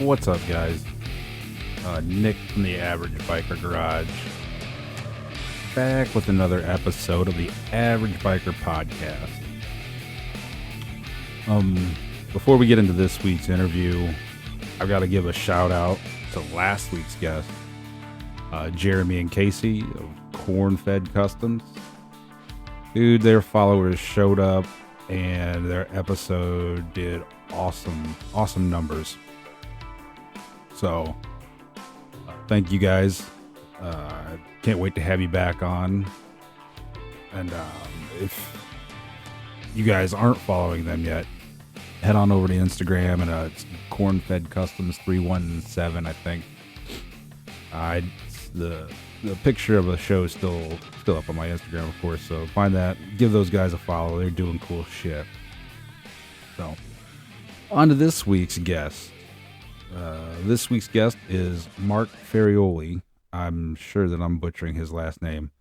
What's up, guys? Nick from the Average Biker Garage, back with another episode of the Average Biker Podcast. Before we get into this week's interview, I've got to give a shout out to last week's guest, Jeremy and Casey of Corn Fed Customs. Dude, their followers showed up and their episode did awesome numbers. So, thank you guys. Can't wait to have you back on. And if you guys aren't following them yet, head on over to Instagram and it's Corn Fed Customs 317, I think. The picture of the show is still up on my Instagram, of course. So find that, give those guys a follow. They're doing cool shit. So, on to this week's guest. This week's guest is Mark Ferioli. I'm sure that I'm butchering his last name.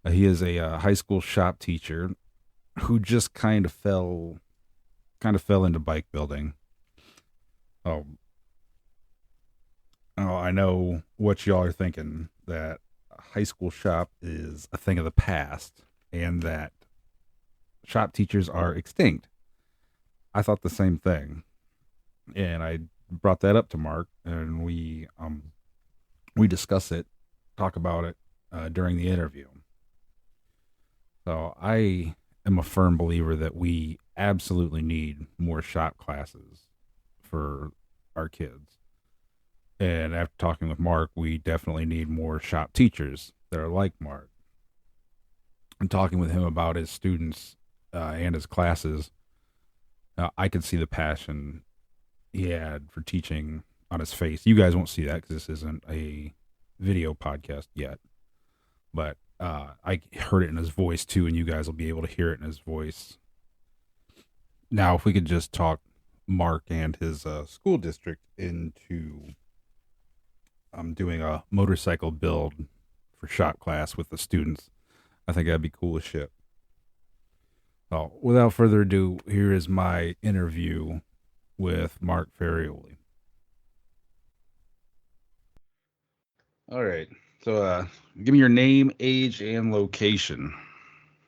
He is a high school shop teacher who just kind of fell into bike building. Oh, I know what y'all are thinking, that high school shop is a thing of the past and that shop teachers are extinct. I thought the same thing, and I brought that up to Mark, and we discuss it, talk about it during the interview. So I am a firm believer that we absolutely need more shop classes for our kids. And after talking with Mark, we definitely need more shop teachers that are like Mark. And talking with him about his students and his classes, I could see the passion he had for teaching on his face. You guys won't see that because this isn't a video podcast yet. But I heard it in his voice too, and you guys will be able to hear it in his voice. Now, if we could just talk Mark and his school district into doing a motorcycle build for shop class with the students, I think that'd be cool as shit. So, without further ado, here is my interview with Mark Ferioli. All right. So, give me your name, age, and location.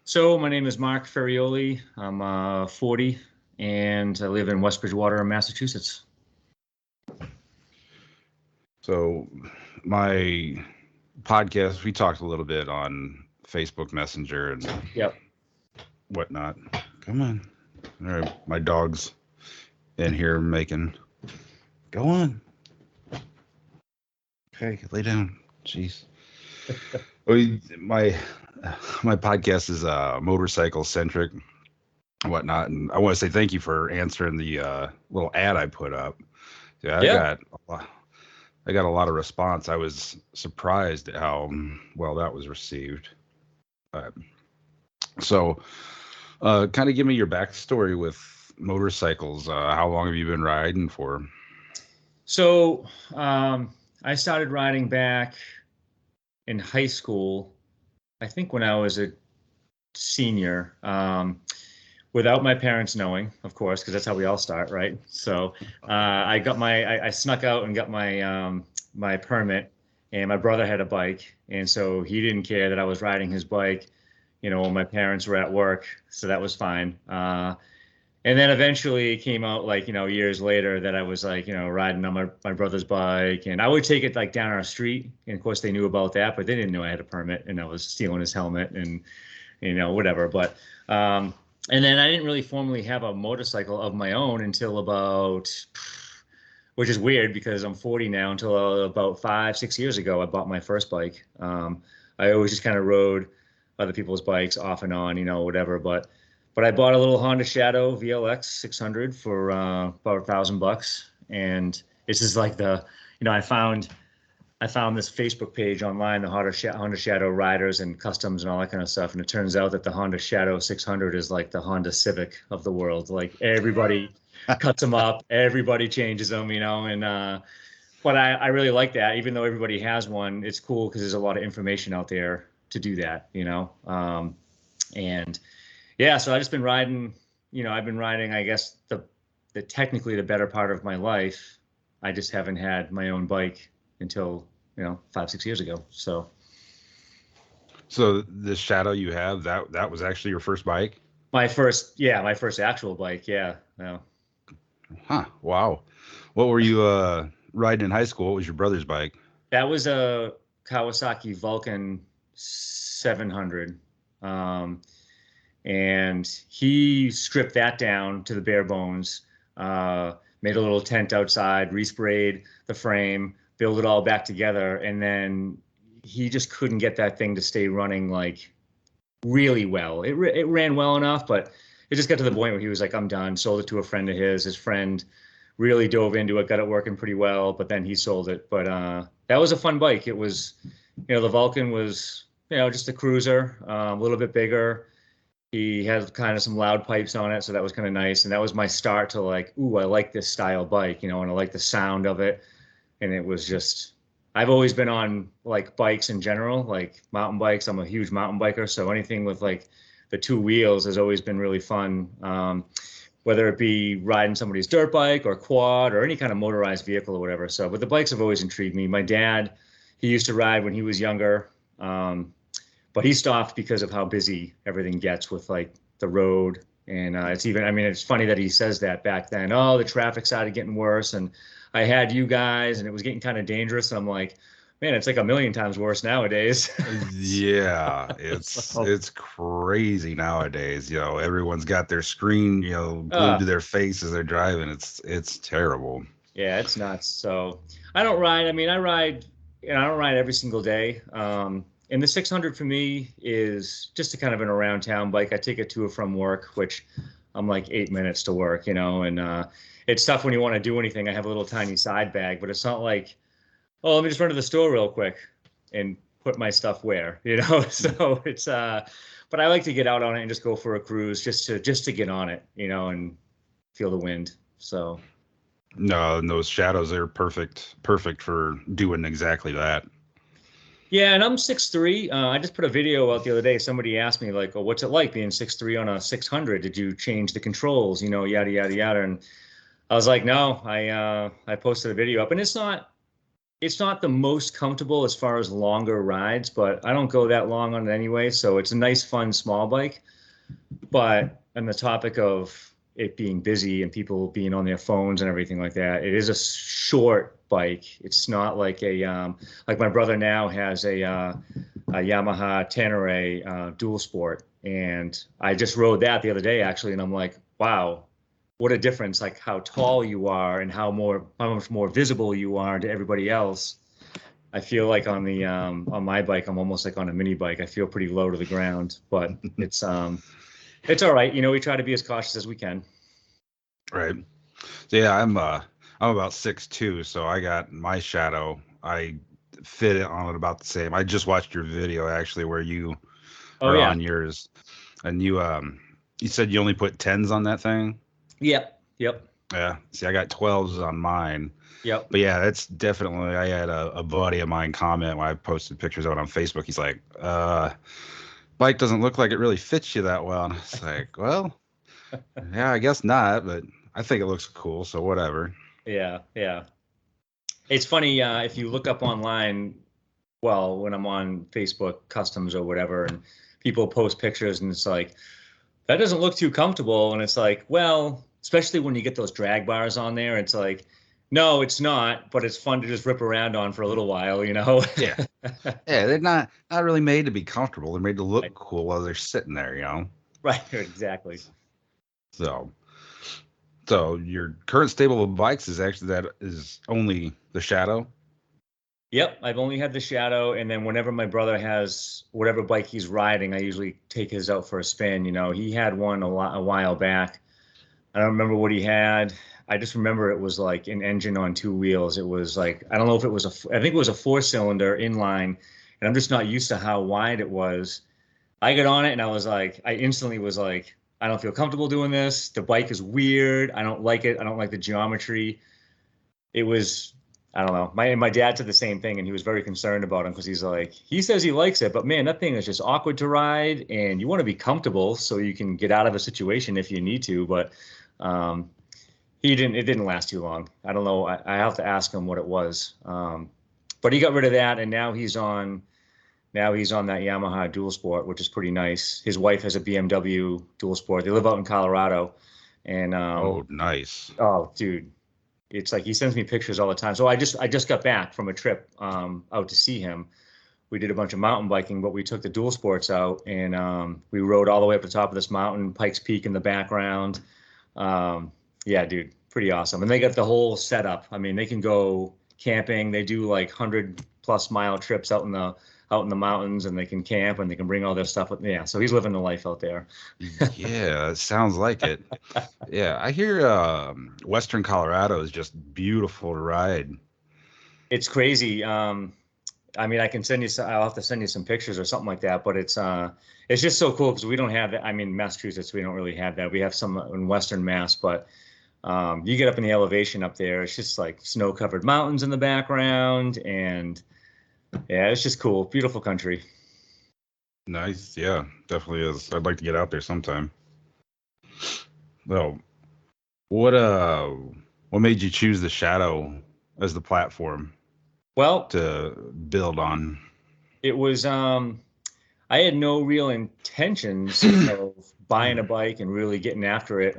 So, my name is Mark Ferioli. I'm 40, and I live in West Bridgewater, Massachusetts. So, my podcast, we talked a little bit on Facebook Messenger and whatnot. Come on. All right, my dog's in here making. Go on. Okay, lay down. Jeez. my podcast is motorcycle centric and whatnot, and I want to say thank you for answering the little ad I put up. I got a lot of response. I was surprised at how well that was received. So, kind of give me your backstory with motorcycles. How long have you been riding for? So, I started riding back in high school, I think when I was a senior, without my parents knowing, of course, because that's how we all start, right? So I snuck out and got my permit, and my brother had a bike, and so he didn't care that I was riding his bike, when my parents were at work, so that was fine. And then eventually it came out years later that I was riding on my brother's bike, and I would take it down our street. And of course they knew about that, but they didn't know I had a permit and I was stealing his helmet and, whatever. But, and then I didn't really formally have a motorcycle of my own until which is weird because I'm 40 now, until about 5-6 years ago, I bought my first bike. I always just kind of rode other people's bikes off and on, whatever. But I bought a little Honda Shadow VLX 600 for about $1,000, and this is I found this Facebook page online, the Honda Shadow riders and customs and all that kind of stuff, and it turns out that the Honda Shadow 600 is like the Honda Civic of the world. Like everybody cuts them up, everybody changes them, and but I really like that. Even though everybody has one, it's cool because there's a lot of information out there to do that, and yeah, so I've just been riding, I've been riding, I guess, the technically the better part of my life I just haven't had my own bike until, 5, 6 years ago. So So the Shadow you have, that was actually your first bike? my first actual bike. Yeah. Yeah. Huh. Wow. What were you riding in high school? What was your brother's bike? That was a Kawasaki Vulcan 700. Um, and he stripped that down to the bare bones, made a little tent outside, resprayed the frame, built it all back together, and then he just couldn't get that thing to stay running like really well. It ran well enough, but it just got to the point where he was like, "I'm done." Sold it to a friend of his. His friend really dove into it, got it working pretty well, but then he sold it. But that was a fun bike. It was, the Vulcan was, just a cruiser, a little bit bigger. He had kind of some loud pipes on it, so that was kind of nice. And that was my start to like, ooh, I like this style bike, and I like the sound of it. And it was just, I've always been on like bikes in general, like mountain bikes. I'm a huge mountain biker, so anything with like the two wheels has always been really fun. Whether it be riding somebody's dirt bike or quad or any kind of motorized vehicle or whatever. So, but the bikes have always intrigued me. My dad, he used to ride when he was younger. But he stopped because of how busy everything gets with like the road. And it's even, I mean, it's funny that he says that back then. Oh, the traffic started getting worse, and I had you guys, and it was getting kind of dangerous. And I'm like, man, it's like a million times worse nowadays. Yeah, So, it's crazy nowadays. Everyone's got their screen, glued to their face as they're driving. It's terrible. yeah, it's nuts. So I don't ride. I mean, I don't ride every single day. And the 600 for me is just a kind of an around town bike. I take it to or from work, which I'm like 8 minutes to work, and it's tough when you want to do anything. I have a little tiny side bag, but it's not like, oh, let me just run to the store real quick and put my stuff where, So it's but I like to get out on it and just go for a cruise just to get on it, and feel the wind. So No, and those Shadows are perfect for doing exactly that. yeah, and I'm 6'3". I just put a video out the other day. Somebody asked me like, "Oh, what's it like being 6'3" on a 600? Did you change the controls? Yada yada yada." And I was like, "No, I posted a video up, and it's not the most comfortable as far as longer rides, but I don't go that long on it anyway, so it's a nice, fun, small bike. But on the topic of it being busy and people being on their phones and everything like that, it is a short bike. It's not like like my brother now has a Yamaha Tenere dual sport, and I just rode that the other day actually, and I'm like, wow, what a difference! Like how tall you are and how much more visible you are to everybody else. I feel like on my bike, I'm almost like on a mini bike. I feel pretty low to the ground, but it's all right. We try to be as cautious as we can. Right. So yeah, I'm about 6'2", so I got my Shadow. I fit it on it about the same. I just watched your video actually where you Oh are yeah. on yours, and you said you only put tens on that thing. Yep. Yep. Yeah. See, I got 12s on mine. Yep. But yeah, that's definitely. I had a buddy of mine comment when I posted pictures of it on Facebook. He's like, bike doesn't look like it really fits you that well. And I was like, well, yeah, I guess not, but I think it looks cool, so whatever. Yeah. Yeah. It's funny if you look up online. Well, when I'm on Facebook Customs or whatever, and people post pictures, and it's like that doesn't look too comfortable, and it's like, well, especially when you get those drag bars on there, it's like, no, it's not, but it's fun to just rip around on for a little while. Yeah. Yeah, they're not really made to be comfortable. They're made to look Right. cool while they're sitting there. Right. Exactly. So so your current stable of bikes is actually that is only the Shadow. Yep, I've only had the Shadow, and then whenever my brother has whatever bike he's riding, I usually take his out for a spin. He had one a while back. I don't remember what he had. I just remember it was like an engine on two wheels. It was like I don't know if it was I think it was a four-cylinder inline, and I'm just not used to how wide it was. I got on it and I instantly was like, I don't feel comfortable doing this. The bike is weird. I don't like it. I don't like the geometry. It was, I don't know. My dad said the same thing, and he was very concerned about him because he's like, he says he likes it, but man, that thing is just awkward to ride, and you want to be comfortable so you can get out of a situation if you need to. But He didn't. It didn't last too long. I don't know. I have to ask him what it was. But he got rid of that, and now he's on that Yamaha dual sport, which is pretty nice. His wife has a BMW dual sport. They live out in Colorado, and Oh, nice. oh, dude, it's like he sends me pictures all the time. So I just got back from a trip out to see him. We did a bunch of mountain biking, but we took the dual sports out and we rode all the way up the top of this mountain, Pikes Peak in the background. Yeah, dude, pretty awesome. And they got the whole setup. I mean, they can go camping. They do like 100+ mile trips out in the mountains, and they can camp and they can bring all their stuff with. Yeah, so he's living the life out there. Yeah, it sounds like it. Yeah, I hear Western Colorado is just beautiful to ride. It's crazy. I mean, I can send you some, I'll have to send you some pictures or something like that, but it's just so cool because we don't have that. I mean, Massachusetts, we don't really have that. We have some in Western Mass, but you get up in the elevation up there, it's just like snow-covered mountains in the background, and yeah, it's just cool. Beautiful country. Nice. Yeah, definitely is. I'd like to get out there sometime. Well, what what made you choose the Shadow as the platform Well, to build on? it was I had no real intentions of buying a bike and really getting after it.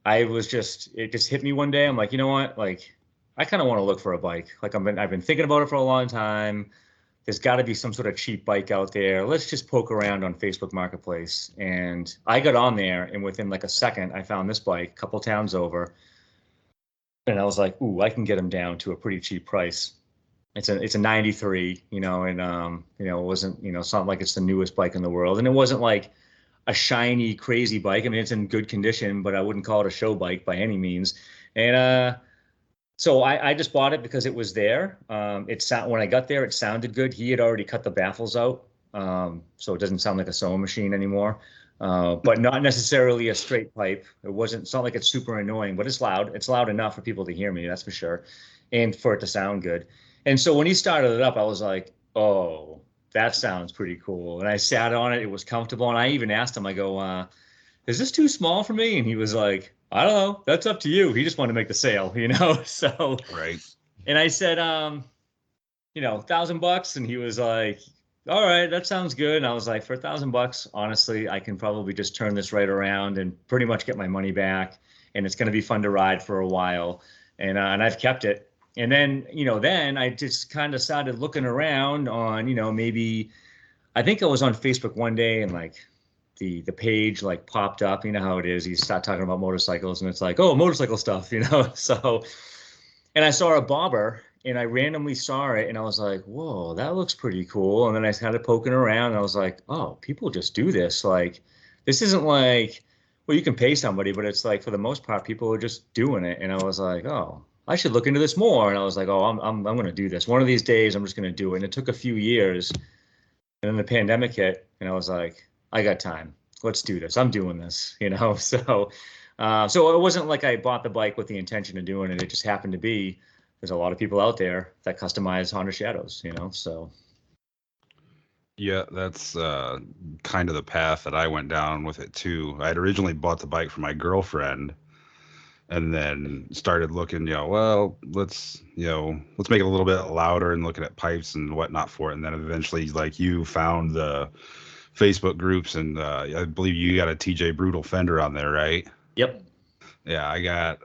It just hit me one day. I'm like, you know what? Like, I kind of want to look for a bike. Like I've been thinking about it for a long time. There's got to be some sort of cheap bike out there. Let's just poke around on Facebook Marketplace. And I got on there, and within like a second, I found this bike a couple towns over. And I was like, ooh, I can get them down to a pretty cheap price. It's a 93, and it wasn't, it's not like it's the newest bike in the world. And it wasn't like a shiny, crazy bike. I mean, it's in good condition, but I wouldn't call it a show bike by any means. And so I just bought it because it was there. When I got there, it sounded good. He had already cut the baffles out, so it doesn't sound like a sewing machine anymore. But not necessarily a straight pipe. It's not like it's super annoying, but it's loud. It's loud enough for people to hear me, that's for sure, and for it to sound good. And so when he started it up, I was like, oh, that sounds pretty cool. And I sat on it. It was comfortable. And I even asked him, I go, is this too small for me? And he was like, I don't know. That's up to you. He just wanted to make the sale. So, Right. and I said, $1,000. And he was like, all right, that sounds good. And I was like, for $1,000, honestly, I can probably just turn this right around and pretty much get my money back. And it's going to be fun to ride for a while. And I've kept it. And then I just kind of started looking around on, maybe I think I was on Facebook one day and like the page like popped up. You know how it is. You start talking about motorcycles and it's like, oh, motorcycle stuff. So, and I saw a bobber and I randomly saw it and I was like, whoa, that looks pretty cool. And then I started poking around and I was like, oh, people just do this. Like, this isn't like, well, you can pay somebody, but it's like for the most part, people are just doing it. And I was like, oh, I should look into this more. And I was like, oh, I'm going to do this. One of these days, I'm just going to do it. And it took a few years. And then the pandemic hit, and I was like, I got time. Let's do this. I'm doing this. So it wasn't like I bought the bike with the intention of doing it. It just happened to be there's a lot of people out there that customize Honda Shadows. So Yeah, that's kind of the path that I went down with it too. I'd originally bought the bike for my girlfriend and then started looking, well, let's make it a little bit louder and looking at pipes and whatnot for it. And then eventually, like, you found the Facebook groups, and I believe you got a TJ Brutal Fender on there, right? yep. Yeah, I got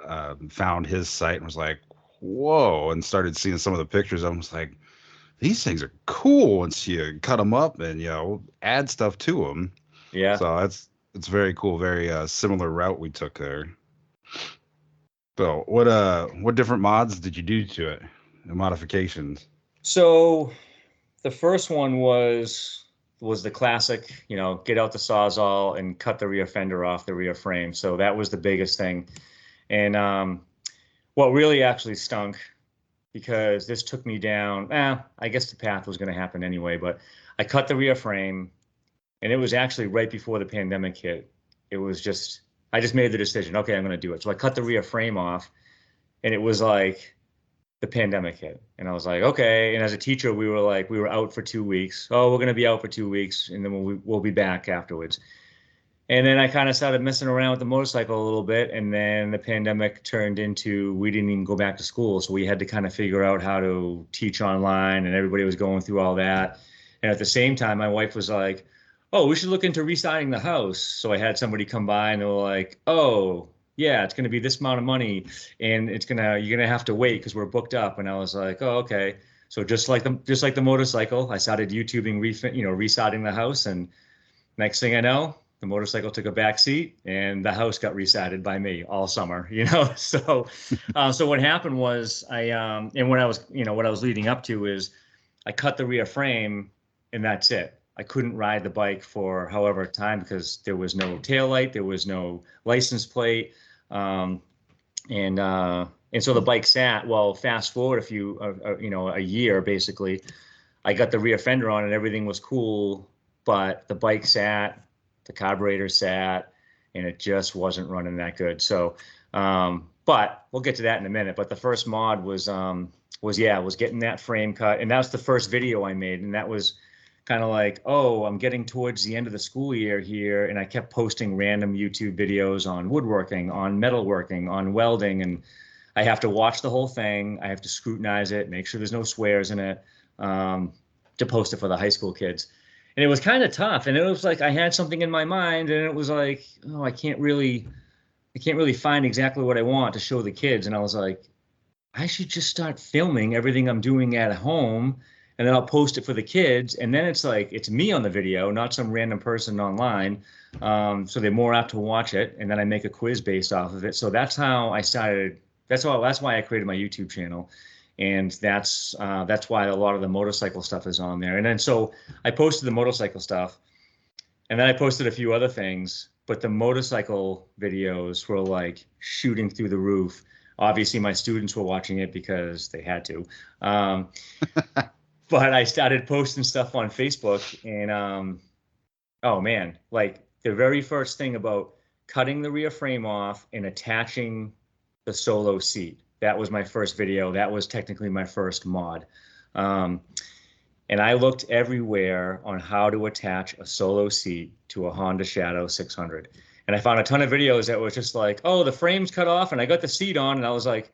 found his site and was like, whoa, and started seeing some of the pictures. I was like, these things are cool once you cut them up and add stuff to them. Yeah. So it's very cool, very similar route we took there. So what different mods did you do to it? The modifications. So the first one was the classic, get out the Sawzall and cut the rear fender off the rear frame. So that was the biggest thing. And what really actually stunk, because this took me down, I guess the path was going to happen anyway, but I cut the rear frame, and it was actually right before the pandemic hit. I just made the decision, okay, I'm going to do it. So I cut the rear frame off, and it was like the pandemic hit. And I was like, okay. And as a teacher, we were out for 2 weeks. Oh, we're going to be out for 2 weeks, and then we'll be back afterwards. And then I kind of started messing around with the motorcycle a little bit. And then the pandemic turned into we didn't even go back to school. So we had to kind of figure out how to teach online, and everybody was going through all that. And at the same time, my wife was like, oh, we should look into residing the house. So I had somebody come by and they were like, oh, yeah, it's going to be this amount of money and you're going to have to wait because we're booked up. And I was like, oh, okay. So just like the motorcycle, I started YouTubing, residing the house. And next thing I know, the motorcycle took a back seat and the house got resided by me all summer, so what happened was and what I was leading up to is I cut the rear frame and that's it. I couldn't ride the bike for however time because there was no tail light, there was no license plate. Um, and so the bike sat. Well, fast forward a year basically, I got the rear fender on and everything was cool, but the bike sat, the carburetor sat, and it just wasn't running that good. So, but we'll get to that in a minute. But the first mod was getting that frame cut, and that was the first video I made, and that was kind of like, oh, I'm getting towards the end of the school year here, and I kept posting random YouTube videos on woodworking, on metalworking, on welding, and I have to watch the whole thing. I have to scrutinize it, make sure there's no swears in it, to post it for the high school kids. And it was kind of tough. And it was like I had something in my mind, and it was like, oh, I can't really find exactly what I want to show the kids. And I was like, I should just start filming everything I'm doing at home, and then I'll post it for the kids. And then it's like it's me on the video, not some random person online. So they're more apt to watch it. And then I make a quiz based off of it. So that's how I started. That's why I created my YouTube channel, and that's why a lot of the motorcycle stuff is on there. And then so I posted the motorcycle stuff, and then I posted a few other things, but the motorcycle videos were like shooting through the roof. Obviously, my students were watching it because they had to. Um, but I started posting stuff on Facebook, and oh man, like the very first thing about cutting the rear frame off and attaching the solo seat. That was my first video. That was technically my first mod. Um, and I looked everywhere on how to attach a solo seat to a Honda Shadow 600. And I found a ton of videos that was just like, oh, the frame's cut off and I got the seat on. And I was like,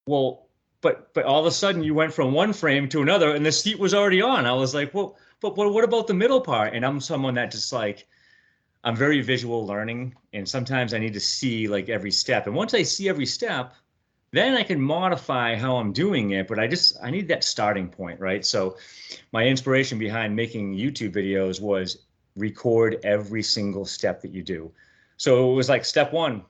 well, but all of a sudden you went from one frame to another and the seat was already on. I was like, well, but what about the middle part? And I'm someone that just like, I'm very visual learning, and sometimes I need to see like every step. And once I see every step, then I can modify how I'm doing it. But I need that starting point, right? So my inspiration behind making YouTube videos was record every single step that you do. So it was like step one,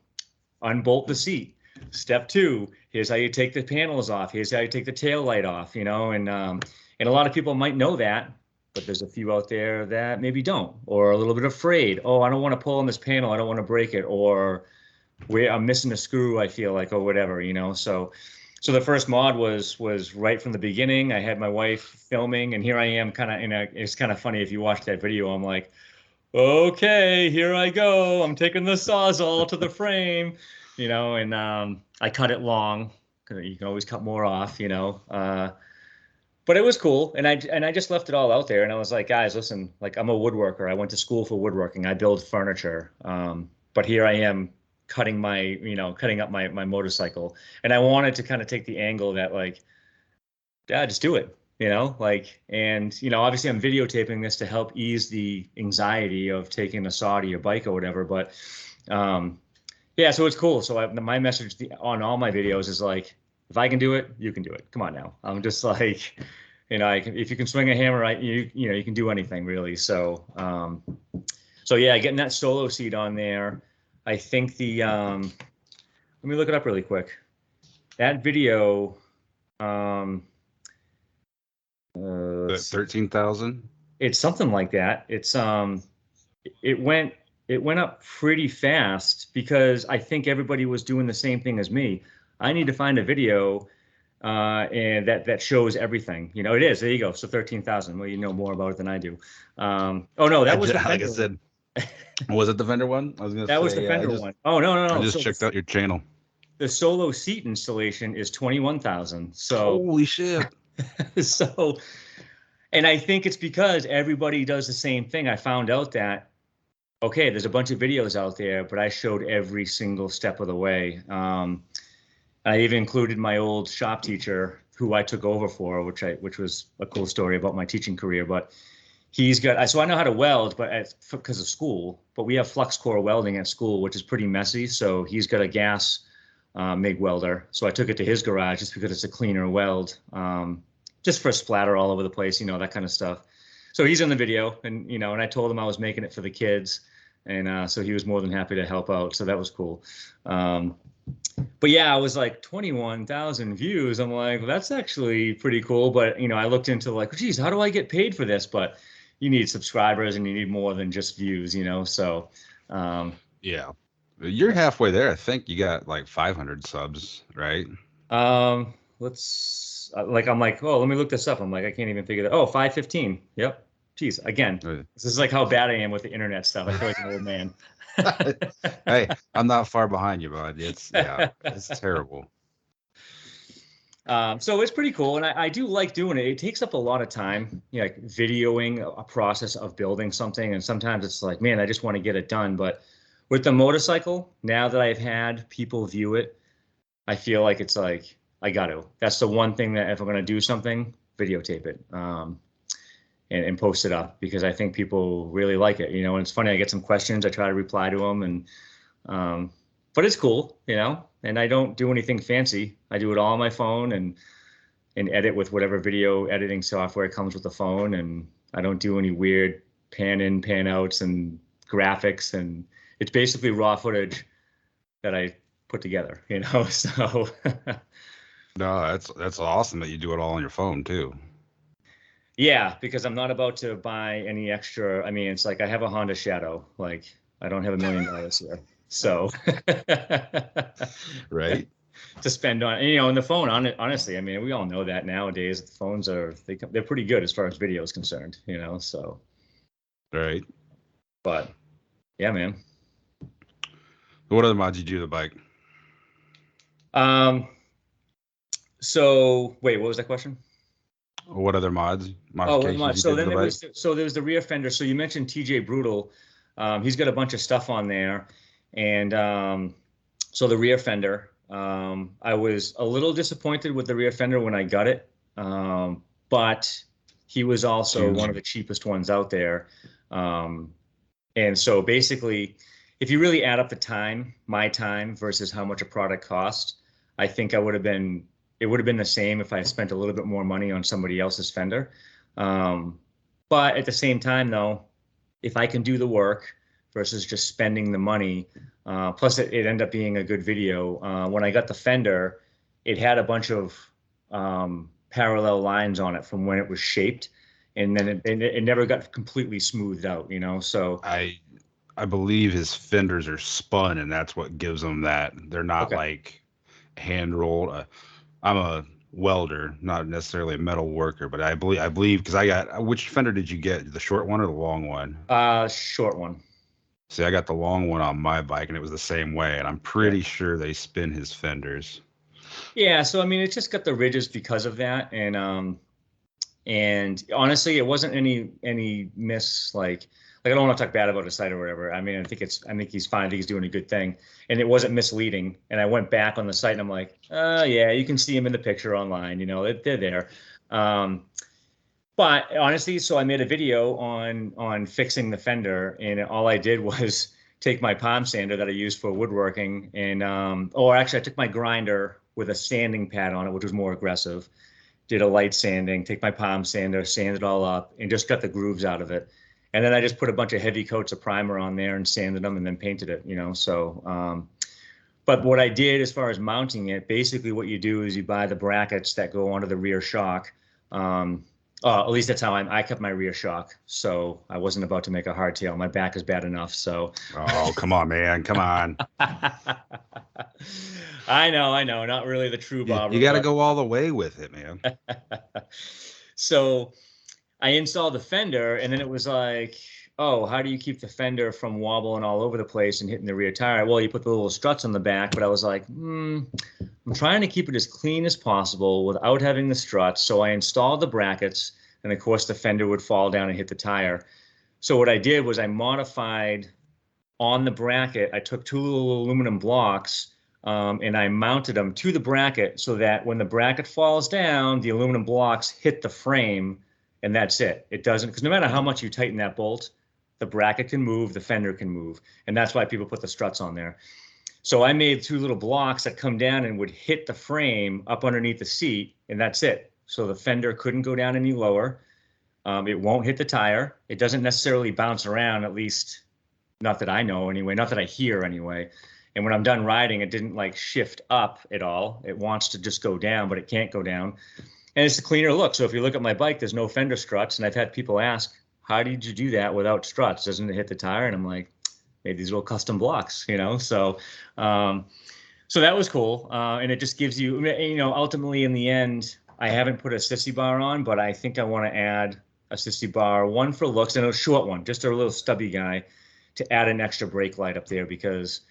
unbolt the seat. Step two, here's how you take the panels off. Here's how you take the tail light off, and a lot of people might know that, but there's a few out there that maybe don't, or a little bit afraid. Oh, I don't want to pull on this panel. I don't want to break it, or I'm missing a screw, I feel like, or whatever. So the first mod was right from the beginning. I had my wife filming, and here I am kind of it's kind of funny if you watch that video. I'm like, okay, here I go. I'm taking the Sawzall to the frame, and I cut it long because you can always cut more off, but it was cool, and I just left it all out there, and I was like, guys, listen, like I'm a woodworker. I went to school for woodworking. I build furniture, but here I am cutting up my motorcycle, and I wanted to kind of take the angle that like, yeah, just do it, and obviously I'm videotaping this to help ease the anxiety of taking a saw to your bike or whatever, but yeah, so it's cool. So my message on all my videos is like, if I can do it, you can do it. Come on now. I'm just like, if you can swing a hammer, you can do anything really. So yeah, getting that solo seat on there. I think let me look it up really quick. That video, 13,000. It's something like that. It went up pretty fast because I think everybody was doing the same thing as me. I need to find a video and that shows everything. It is. There you go. So 13,000. Well, you know more about it than I do. Oh no, that was like I said. Was it the vendor one? I was gonna say that was the Fender one. Oh no. I just checked out your channel. The solo seat installation is 21,000. So holy shit. So, and I think it's because everybody does the same thing. I found out that okay, there's a bunch of videos out there, but I showed every single step of the way. I even included my old shop teacher who I took over for, which was a cool story about my teaching career. But he's got, so I know how to weld, but because of school, but we have flux core welding at school, which is pretty messy. So he's got a gas MIG welder. So I took it to his garage just because it's a cleaner weld, just for splatter all over the place, that kind of stuff. So he's in the video, and I told him I was making it for the kids, and so he was more than happy to help out. So that was cool. But yeah, I was like 21,000 views. I'm like, well, that's actually pretty cool. But I looked into like, geez, how do I get paid for this? But you need subscribers and you need more than just views, So Yeah. You're halfway there. I think you got like 500 subs, right? Let's I'm like, oh, let me look this up. I'm like, I can't even figure that. Oh, 515. Yep. Geez, again, this is like how bad I am with the internet stuff. I feel like an old man. Hey, I'm not far behind you, bud. It's terrible. So it's pretty cool, and I do like doing it. It takes up a lot of time, like videoing a process of building something, and sometimes it's like, man, I just want to get it done. But with the motorcycle, now that I've had people view it, I feel like it's like I got to. That's the one thing that if I'm going to do something, videotape it, and post it up because I think people really like it. And it's funny. I get some questions. I try to reply to them, but it's cool, and I don't do anything fancy. I do it all on my phone and edit with whatever video editing software comes with the phone. And I don't do any weird pan in, pan outs and graphics. And it's basically raw footage that I put together, so. No, that's awesome that you do it all on your phone too. Yeah, because I'm not about to buy any extra. I mean, it's like I have a Honda Shadow. Like I don't have $1 million here. So right. To spend on, and the phone on it, honestly, I mean, we all know that nowadays the phones they're pretty good as far as video is concerned, so. Right. But yeah, man. What other mods you do to the bike? So wait, what was that question? What other modifications so you did then to the bike? there was the rear fender. So you mentioned TJ Brutal. He's got a bunch of stuff on there. And so the rear fender, I was a little disappointed with the rear fender when I got it. But he was also one of the cheapest ones out there. And so basically, if you really add up the time, my time versus how much a product cost, I think it would have been the same if I spent a little bit more money on somebody else's fender. But at the same time, though, if I can do the work versus just spending the money, plus it ended up being a good video. When I got the fender, it had a bunch of parallel lines on it from when it was shaped, and then it never got completely smoothed out, So I believe his fenders are spun, and that's what gives them that. They're not like hand rolled. I'm a welder, not necessarily a metal worker, but I believe because I got, which fender did you get? The short one or the long one? Short one. See, I got the long one on my bike, and it was the same way, and I'm pretty sure they spin his fenders. Yeah, so I mean, it's just got the ridges because of that, and honestly, it wasn't any miss like I don't want to talk bad about his site or whatever. I mean, I think he's fine. I think he's doing a good thing, and it wasn't misleading. And I went back on the site and I'm like, yeah, you can see him in the picture online. They're there. But honestly, so I made a video on fixing the fender, and all I did was take my palm sander that I use for woodworking, and or actually I took my grinder with a sanding pad on it, which was more aggressive. Did a light sanding, take my palm sander, sand it all up, and just got the grooves out of it. And then I just put a bunch of heavy coats of primer on there and sanded them and then painted it, So, but what I did as far as mounting it, basically what you do is you buy the brackets that go onto the rear shock. At least that's how I kept my rear shock. So I wasn't about to make a hardtail. My back is bad enough. So. Oh, come on, man. Come on. I know. Not really the true bobber. You got to go all the way with it, man. So I installed the fender, and then it was like, oh, how do you keep the fender from wobbling all over the place and hitting the rear tire? Well, you put the little struts on the back, but I was like, I'm trying to keep it as clean as possible without having the struts. So I installed the brackets, and of course the fender would fall down and hit the tire. So what I did was I modified on the bracket, I took two little aluminum blocks, and I mounted them to the bracket so that when the bracket falls down, the aluminum blocks hit the frame, and that's it. It doesn't, because no matter how much you tighten that bolt, the bracket can move, the fender can move, and that's why people put the struts on there. So I made two little blocks that come down and would hit the frame up underneath the seat, and that's it. So the fender couldn't go down any lower. It won't hit the tire. It doesn't necessarily bounce around, at least not that I know anyway, not that I hear anyway. And when I'm done riding, it didn't like shift up at all. It wants to just go down, but it can't go down. And it's a cleaner look. So if you look at my bike, there's no fender struts. And I've had people ask, how did you do that without struts? Doesn't it hit the tire? And I'm like, made these little custom blocks, you know? So that was cool. And it just gives you, you know, ultimately in the end, I haven't put a sissy bar on, but I think I want to add a sissy bar, one for looks and a short one, just a little stubby guy, to add an extra brake light up there, because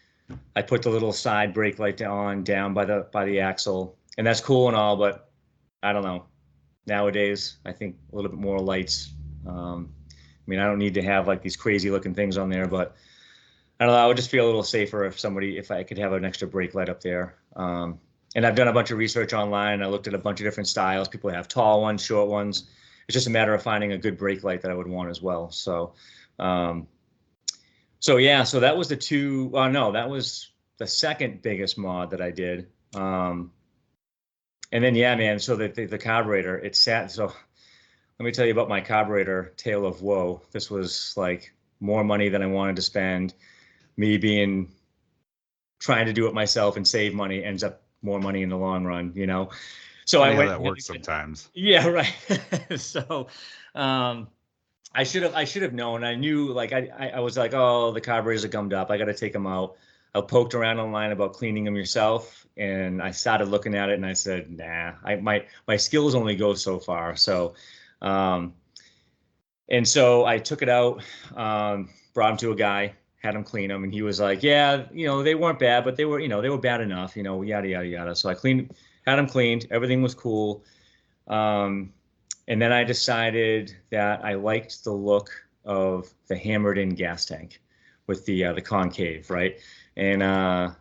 I put the little side brake light on down by the axle, and that's cool and all, but I don't know. Nowadays, I think a little bit more lights. I mean, I don't need to have like these crazy looking things on there, but I don't know. I would just feel a little safer if I could have an extra brake light up there. And I've done a bunch of research online. I looked at a bunch of different styles. People have tall ones, short ones. It's just a matter of finding a good brake light that I would want as well. So yeah, so that was that was the second biggest mod that I did. And then, yeah, man, so the carburetor, it sat, so let me tell you about my carburetor tale of woe. This was like more money than I wanted to spend. Me trying to do it myself and save money ends up more money in the long run, you know? So I went, that works sometimes. Yeah, right. So, I should have known. I knew, like, I was like, oh, the carburetors are gummed up. I got to take them out. I poked around online about cleaning them yourself, and I started looking at it, and I said, nah, my skills only go so far. So, and so I took it out, brought him to a guy, had him clean them, and he was like, yeah, you know, they weren't bad, but they were, you know, they were bad enough, you know, yada yada yada. So I had them cleaned, everything was cool. And then I decided that I liked the look of the hammered in gas tank with the concave, right? And I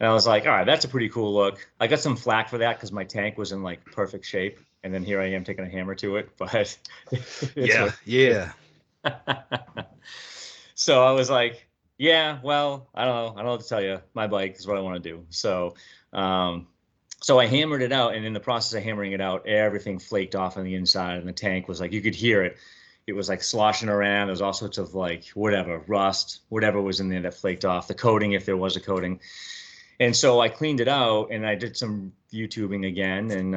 was like, all right, that's a pretty cool look. I got some flack for that because my tank was in like perfect shape. And then here I am taking a hammer to it, but yeah. So I was like, yeah, well, I don't know what to tell you. My bike is what I want to do. So I hammered it out, and in the process of hammering it out, everything flaked off on the inside, and the tank was like, you could hear it. It was like sloshing around. There was all sorts of like whatever, rust, whatever was in there that flaked off, the coating, if there was a coating. And so I cleaned it out, and I did some YouTubing again, and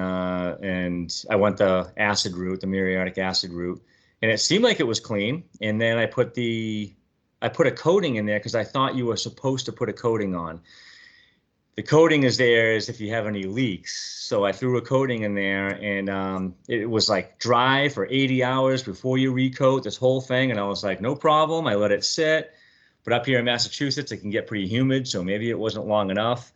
I went the acid route, the muriatic acid route, and it seemed like it was clean. And then I put a coating in there because I thought you were supposed to put a coating on. The coating is there as if you have any leaks. So I threw a coating in there, and it was like dry for 80 hours before you recoat this whole thing. And I was like, no problem. I let it sit. But up here in Massachusetts, it can get pretty humid, so maybe it wasn't long enough.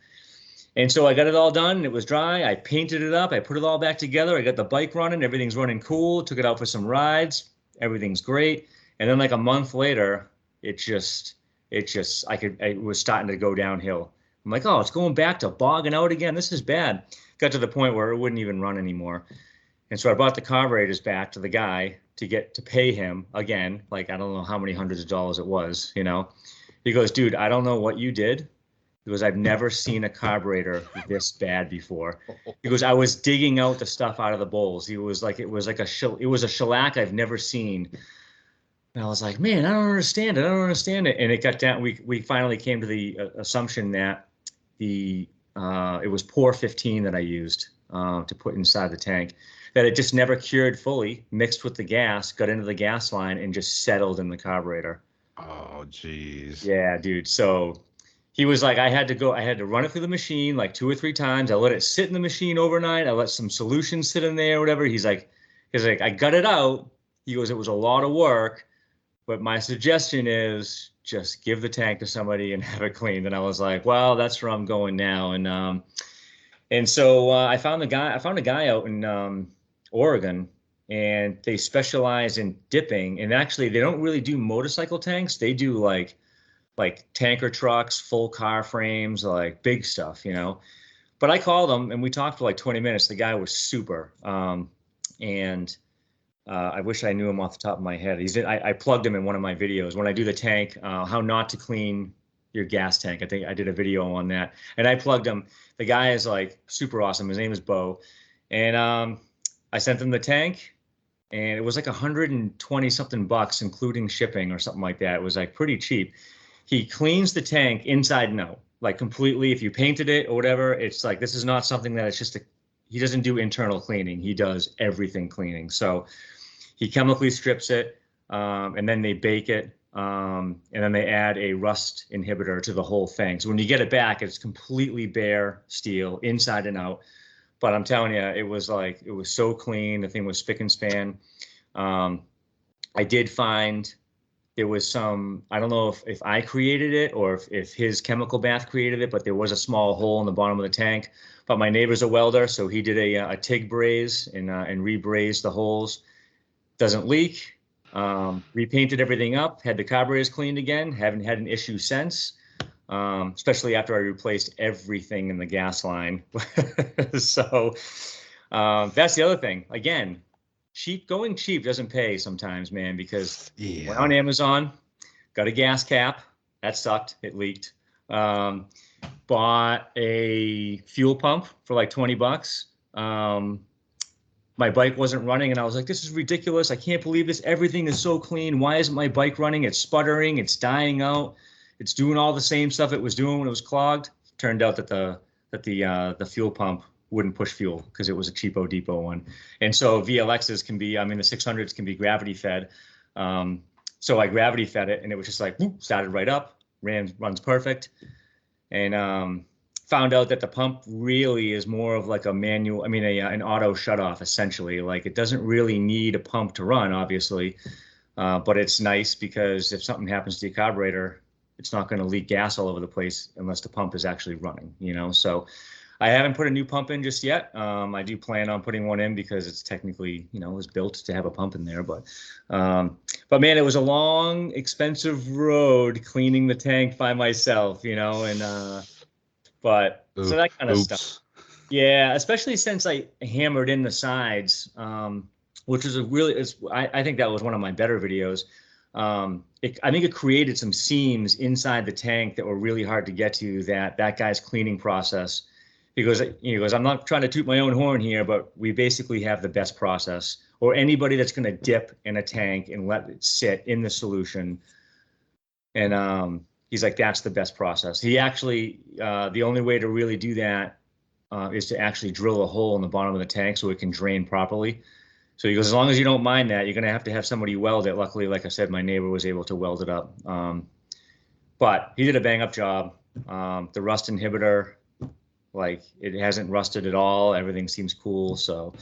And so I got it all done. It was dry. I painted it up. I put it all back together. I got the bike running. Everything's running cool. Took it out for some rides. Everything's great. And then like a month later, it was starting to go downhill. I'm like, oh, it's going back to bogging out again. This is bad. Got to the point where it wouldn't even run anymore. And so I brought the carburetors back to the guy to pay him again. Like, I don't know how many hundreds of dollars it was, you know. He goes, dude, I don't know what you did. He goes, I've never seen a carburetor this bad before. He goes, I was digging out the stuff out of the bowls. It was a shellac I've never seen. And I was like, man, I don't understand it. And it got down. We finally came to the assumption that it was Pour 15 that I used to put inside the tank, that it just never cured fully, mixed with the gas, got into the gas line, and just settled in the carburetor. Oh, geez. Yeah, dude. So he was like, I had to run it through the machine like 2 or 3 times. I let it sit in the machine overnight. I let some solution sit in there, whatever. He's like, I got it out. He goes, it was a lot of work, but my suggestion is just give the tank to somebody and have it cleaned. And I was like, well, that's where I'm going now. And so I found a guy out in Oregon, and they specialize in dipping. And actually, they don't really do motorcycle tanks. They do like like tanker trucks, full car frames, like big stuff, But I called him and we talked for like 20 minutes. The guy was super. And I wish I knew him off the top of my head. I plugged him in one of my videos when I do the tank, how not to clean your gas tank. I think I did a video on that, and I plugged him. The guy is like super awesome. His name is Bo, and I sent him the tank, and it was like 120 something bucks, including shipping or something like that. It was like pretty cheap. He cleans the tank inside and out, like completely. If you painted it or whatever, it's like this is not something that it's just a. He doesn't do internal cleaning. He does everything cleaning. So he chemically strips it, and then they bake it, and then they add a rust inhibitor to the whole thing. So when you get it back, it's completely bare steel inside and out. But I'm telling you, it was so clean. The thing was spick and span. I did find there was some, I don't know if I created it or if his chemical bath created it, but there was a small hole in the bottom of the tank. But my neighbor's a welder, so he did a TIG braze and rebrazed the holes. Doesn't leak. Repainted everything up, had the carburetors cleaned again, haven't had an issue since, especially after I replaced everything in the gas line. So that's the other thing. Again, going cheap doesn't pay sometimes, man, because went on Amazon, got a gas cap. That sucked. It leaked. Bought a fuel pump for like 20 bucks. My bike wasn't running, and I was like, this is ridiculous. I can't believe this. Everything is so clean. Why isn't my bike running? It's sputtering. It's dying out. It's doing all the same stuff it was doing when it was clogged. Turned out that the fuel pump wouldn't push fuel because it was a cheapo depot one. And so VLXs can be, I mean, the 600s can be gravity fed. So I gravity fed it, and it was just like, whoop, started right up, runs perfect. And found out that the pump really is more of like a manual, an auto shutoff essentially. Like it doesn't really need a pump to run, obviously, but it's nice because if something happens to your carburetor, it's not going to leak gas all over the place unless the pump is actually running, So I haven't put a new pump in just yet. I do plan on putting one in because it's technically, it was built to have a pump in there. But man, it was a long, expensive road cleaning the tank by myself, but so that kind of stuff. Yeah, especially since I hammered in the sides, which is I think that was one of my better videos. I think it created some seams inside the tank that were really hard to get to. That guy's cleaning process, he goes, I'm not trying to toot my own horn here, but we basically have the best process. Or anybody that's going to dip in a tank and let it sit in the solution, and he's like, that's the best process. He actually, the only way to really do that is to actually drill a hole in the bottom of the tank so it can drain properly. So he goes, as long as you don't mind that, you're going to have somebody weld it. Luckily, like I said, my neighbor was able to weld it up. But he did a bang up job. The rust inhibitor, like it hasn't rusted at all. Everything seems cool. So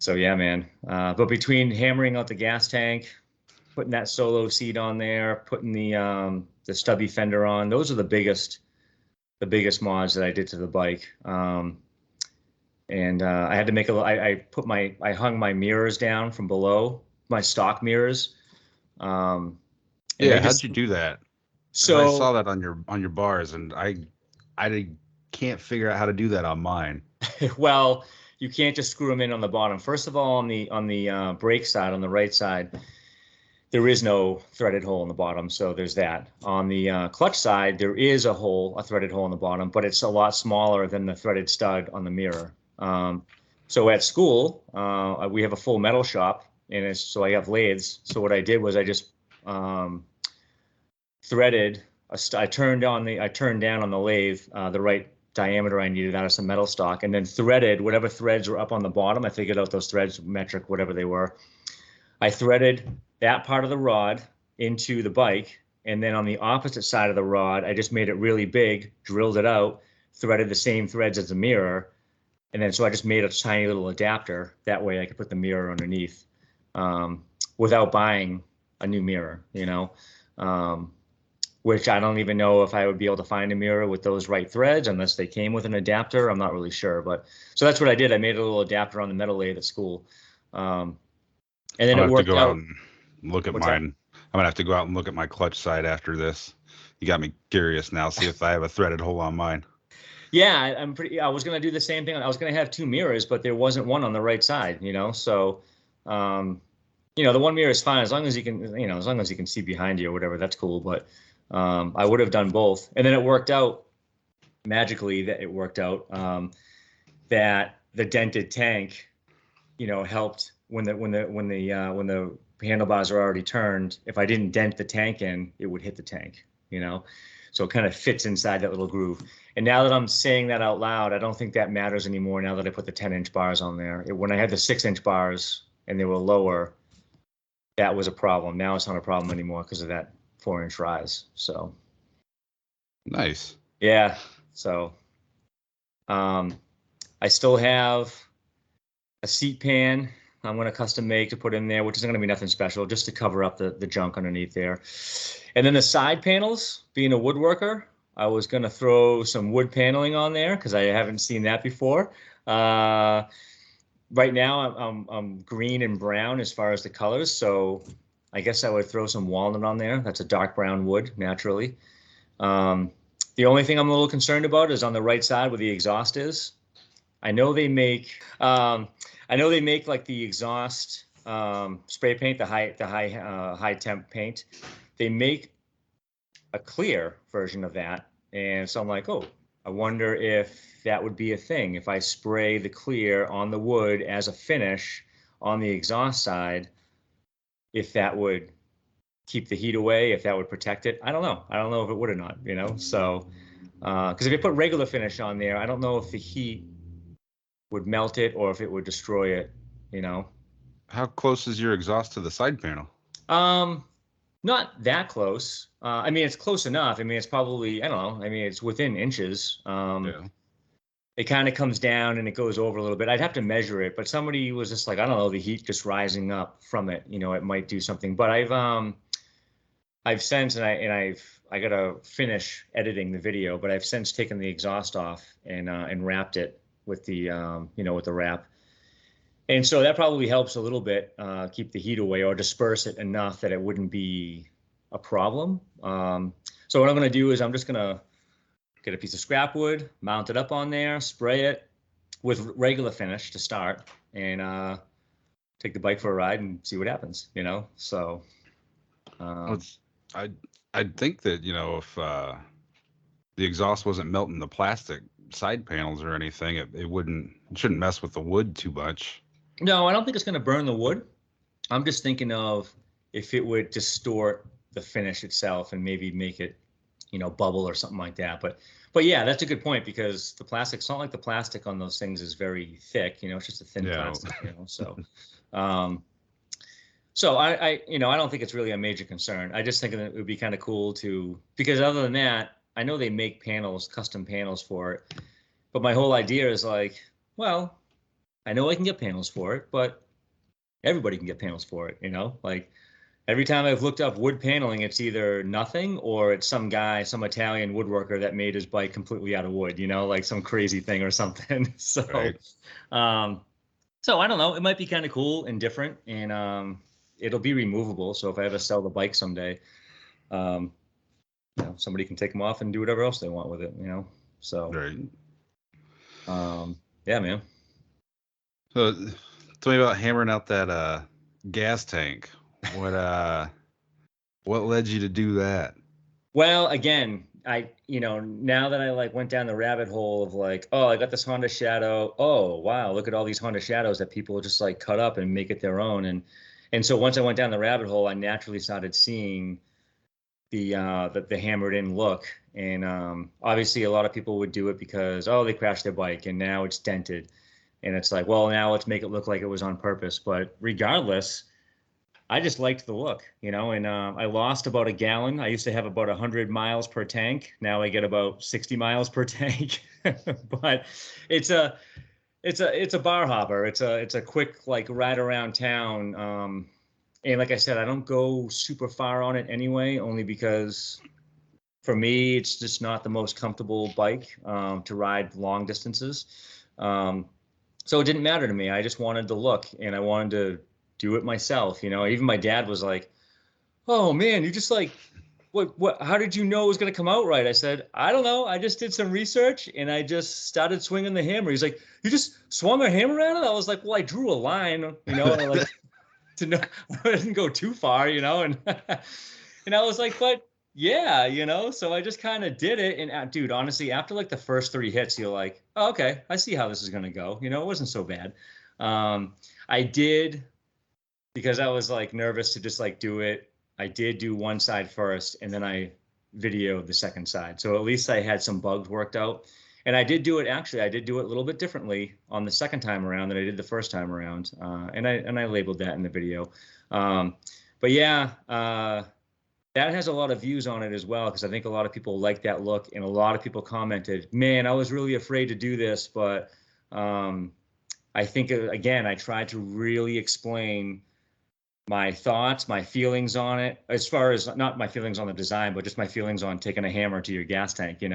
yeah, man. But between hammering out the gas tank, putting that solo seat on there, putting the stubby fender on, those are the biggest mods that I did to the bike. And I had to make I hung my mirrors down from below, my stock mirrors. How'd you do that? So I saw that on your bars, and I can't figure out how to do that on mine. Well, you can't just screw them in on the bottom. First of all, on the brake side, on the right side, there is no threaded hole in the bottom, so there's that. On the clutch side, there is a threaded hole in the bottom, but it's a lot smaller than the threaded stud on the mirror. So at school, we have a full metal shop, and so I have lathes. So what I did was I just threaded. I turned down on the lathe the right diameter I needed out of some metal stock, and then threaded whatever threads were up on the bottom. I figured out those threads, metric, whatever they were. I threaded that part of the rod into the bike, and then on the opposite side of the rod, I just made it really big, drilled it out, threaded the same threads as the mirror, and then so I just made a tiny little adapter. That way I could put the mirror underneath without buying a new mirror, which I don't even know if I would be able to find a mirror with those right threads unless they came with an adapter. I'm not really sure, but so that's what I did. I made a little adapter on the metal lathe at school. And then I'll it worked have to go out. out and look at What's mine. I'm gonna have to go out and look at my clutch side after this. You got me curious now. See if I have a threaded hole on mine. Yeah, I was gonna do the same thing. I was gonna have two mirrors, but there wasn't one on the right side. So, um, the one mirror is fine as long as you can, as long as you can see behind you or whatever. That's cool. But I would have done both, and then it worked out magically. That it worked out that the dented tank, helped when the handlebars are already turned. If I didn't dent the tank in, it would hit the tank. So it kind of fits inside that little groove. And now that I'm saying that out loud, I don't think that matters anymore now that I put the 10-inch bars on there. When I had the 6-inch bars and they were lower, that was a problem. Now it's not a problem anymore because of that 4-inch rise. So nice. yeah. So I still have a seat pan I'm going to custom make to put in there, which isn't going to be nothing special, just to cover up the junk underneath there. And then the side panels, being a woodworker, I was going to throw some wood paneling on there because I haven't seen that before. Right now, I'm green and brown as far as the colors, so I guess I would throw some walnut on there. That's a dark brown wood, naturally. The only thing I'm a little concerned about is on the right side where the exhaust is. I know they make like the exhaust spray paint, the high temp paint. They make a clear version of that, and so I'm like, oh, I wonder if that would be a thing if I spray the clear on the wood as a finish on the exhaust side, if that would keep the heat away, if that would protect it. I don't know. I don't know if it would or not. So because if you put regular finish on there, I don't know if the heat would melt it or if it would destroy it. How close is your exhaust to the side panel? Not that close. I mean, it's close enough. I mean, it's probably, I don't know. I mean, it's within inches. Yeah. It kind of comes down and it goes over a little bit. I'd have to measure it, but somebody was just like, I don't know, the heat just rising up from it, it might do something. But I've since, I gotta finish editing the video, but I've since taken the exhaust off and wrapped it with the, with the wrap. And so that probably helps a little bit keep the heat away or disperse it enough that it wouldn't be a problem. So what I'm going to do is I'm just going to get a piece of scrap wood, mount it up on there, spray it with regular finish to start, and take the bike for a ride and see what happens. So I'd think that if the exhaust wasn't melting the plastic side panels or anything, it shouldn't mess with the wood too much. No, I don't think it's going to burn the wood. I'm just thinking of if it would distort the finish itself and maybe make it, bubble or something like that. But yeah, that's a good point because the plastic, it's not like the plastic on those things is very thick, it's just a thin plastic, so. So I don't think it's really a major concern. I just think that it would be kind of cool because other than that, I know they make custom panels for it, but my whole idea is like, well, I know I can get panels for it, but everybody can get panels for it, like every time I've looked up wood paneling, it's either nothing or it's some guy, some Italian woodworker that made his bike completely out of wood, like some crazy thing or something. So, right. So I don't know, it might be kind of cool and different, and it'll be removable. So if I ever sell the bike someday, somebody can take them off and do whatever else they want with it, so, right. Yeah, man. So tell me about hammering out that gas tank. What led you to do that? Well, again, now that I went down the rabbit hole of oh, I got this Honda Shadow. Oh, wow, look at all these Honda Shadows that people just cut up and make it their own. And so once I went down the rabbit hole, I naturally started seeing the hammered in look. And obviously a lot of people would do it because, oh, they crashed their bike and now it's dented. And it's like, well, now let's make it look like it was on purpose. But regardless, I just liked the look, and I lost about a gallon. I used to have about 100 miles per tank. Now I get about 60 miles per tank. But it's a bar hopper. It's a quick ride around town. And like I said, I don't go super far on it anyway, only because for me it's just not the most comfortable bike to ride long distances. So it didn't matter to me. I just wanted the look, and I wanted to do it myself. Even my dad was like, oh man, you just like, how did you know it was going to come out right? I said, I don't know. I just did some research and I just started swinging the hammer. He's like, you just swung a hammer at it? I was like, well, I drew a line, and I like to know I didn't go too far, and and I was like, but yeah, so I just kind of did it. And dude, honestly, after like the first three hits, you're like, oh, okay, I see how this is going to go. It wasn't so bad. I did, because I was like nervous to just like do it. I did do one side first and then I videoed the second side. So at least I had some bugs worked out. And I did do it, actually, I did do it a little bit differently on the second time around than I did the first time around. And I labeled that in the video. But yeah, that has a lot of views on it as well, because I think a lot of people like that look, and a lot of people commented, man, I was really afraid to do this, but I think, again, I tried to really explain my thoughts, my feelings on it, as far as not my feelings on the design, but just my feelings on taking a hammer to your gas tank, and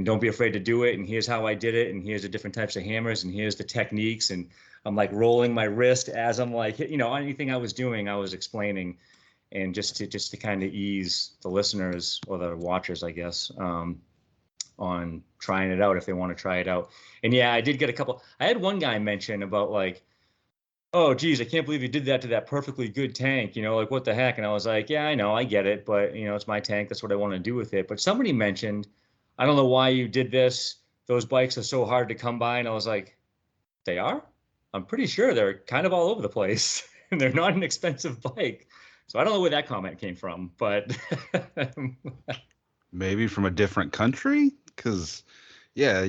don't be afraid to do it. And here's how I did it. And here's the different types of hammers, and here's the techniques. And I'm like rolling my wrist as I'm like, anything I was doing, I was explaining, and just to kind of ease the listeners or the watchers, I guess, on trying it out if they want to try it out. And yeah, I did get a couple. I had one guy mention about like, oh, geez, I can't believe you did that to that perfectly good tank. Like, what the heck? And I was like, yeah, I know, I get it, but it's my tank. That's what I want to do with it. But somebody mentioned, I don't know why you did this. Those bikes are so hard to come by. And I was like, they are? I'm pretty sure they're kind of all over the place and they're not an expensive bike. So I don't know where that comment came from, but Maybe from a different country? Because, yeah,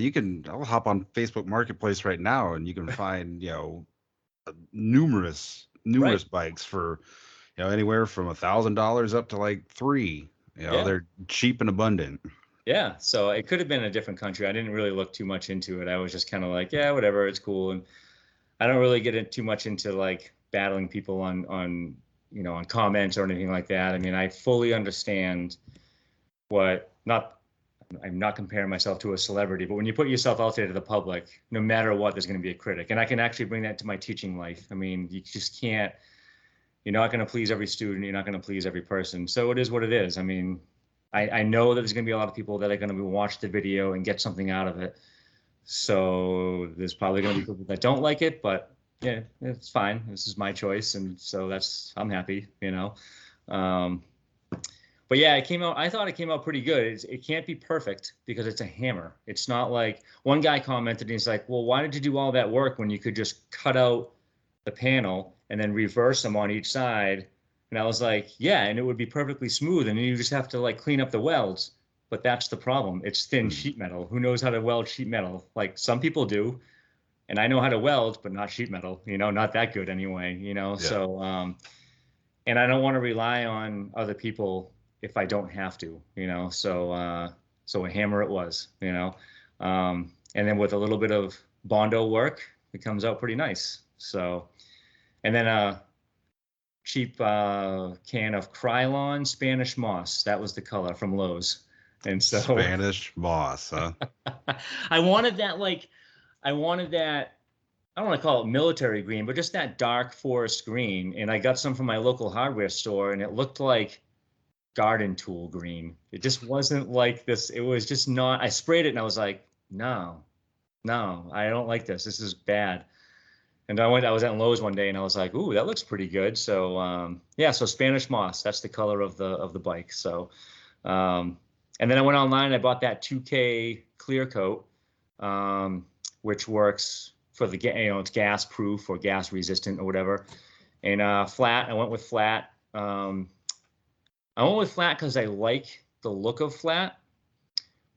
I'll hop on Facebook Marketplace right now and you can find, numerous right. bikes for anywhere from $1,000 up to like $3. Yeah. They're cheap and abundant. Yeah. So it could have been a different country. I didn't really look too much into it. I was just kind of like, yeah, whatever, it's cool. And I don't really get too much into like battling people on comments or anything like that. I mean, I fully understand I'm not comparing myself to a celebrity, but when you put yourself out there to the public, no matter what, there's going to be a critic. And I can actually bring that to my teaching life. I mean, you just can't, you're not going to please every student. You're not going to please every person. So it is what it is. I mean, I know that there's going to be a lot of people that are going to watch the video and get something out of it. So there's probably going to be people that don't like it, but yeah, it's fine. This is my choice. And so I'm happy, But yeah, I thought it came out pretty good. It can't be perfect because it's a hammer. It's not like, one guy commented and he's like, well, why did you do all that work when you could just cut out the panel and then reverse them on each side? And I was like, yeah, and it would be perfectly smooth. And then you just have to like clean up the welds. But that's the problem. It's thin sheet metal. Who knows how to weld sheet metal? Like, some people do. And I know how to weld, but not sheet metal, not that good anyway, Yeah. So, and I don't want to rely on other people if I don't have to, so a hammer it was, and then with a little bit of Bondo work, it comes out pretty nice. So, and then a cheap can of Krylon Spanish moss. That was the color from Lowe's. And so Spanish moss, huh? I wanted that, I don't want to call it military green, but just that dark forest green. And I got some from my local hardware store, and it looked like garden tool green. It just wasn't like this. It was just not. I sprayed it and I was like, no, I don't like this. This is bad. And I was at Lowe's one day and I was like, ooh, that looks pretty good. So yeah, so Spanish moss, that's the color of the bike. So and then I went online and I bought that 2K clear coat, which works for the it's gas proof or gas resistant or whatever. And flat, I went with flat. I went with flat because I like the look of flat.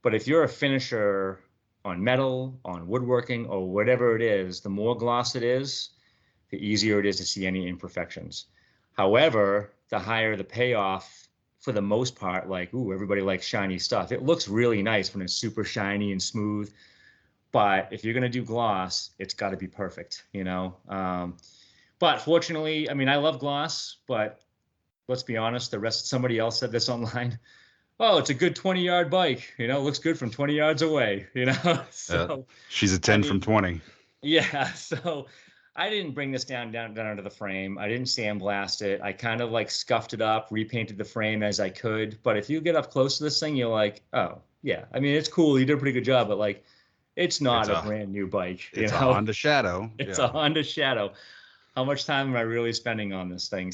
But if you're a finisher on metal, on woodworking, or whatever it is, the more gloss it is, the easier it is to see any imperfections. However, the higher the payoff, for the most part, like, ooh, everybody likes shiny stuff. It looks really nice when it's super shiny and smooth. But if you're going to do gloss, it's got to be perfect, But fortunately, I mean, I love gloss, but let's be honest, somebody else said this online. Oh, it's a good 20-yard bike, looks good from 20 yards away, So she's a 10 from 20. Yeah. So I didn't bring this down into the frame. I didn't sandblast it. I kind of like scuffed it up, repainted the frame as I could. But if you get up close to this thing, you're like, oh yeah. I mean, it's cool. You did a pretty good job, but like, it's It's not a a brand new bike. You it's a know, Honda Shadow. it's a Yeah. Honda Shadow. How much time am I really spending on this thing?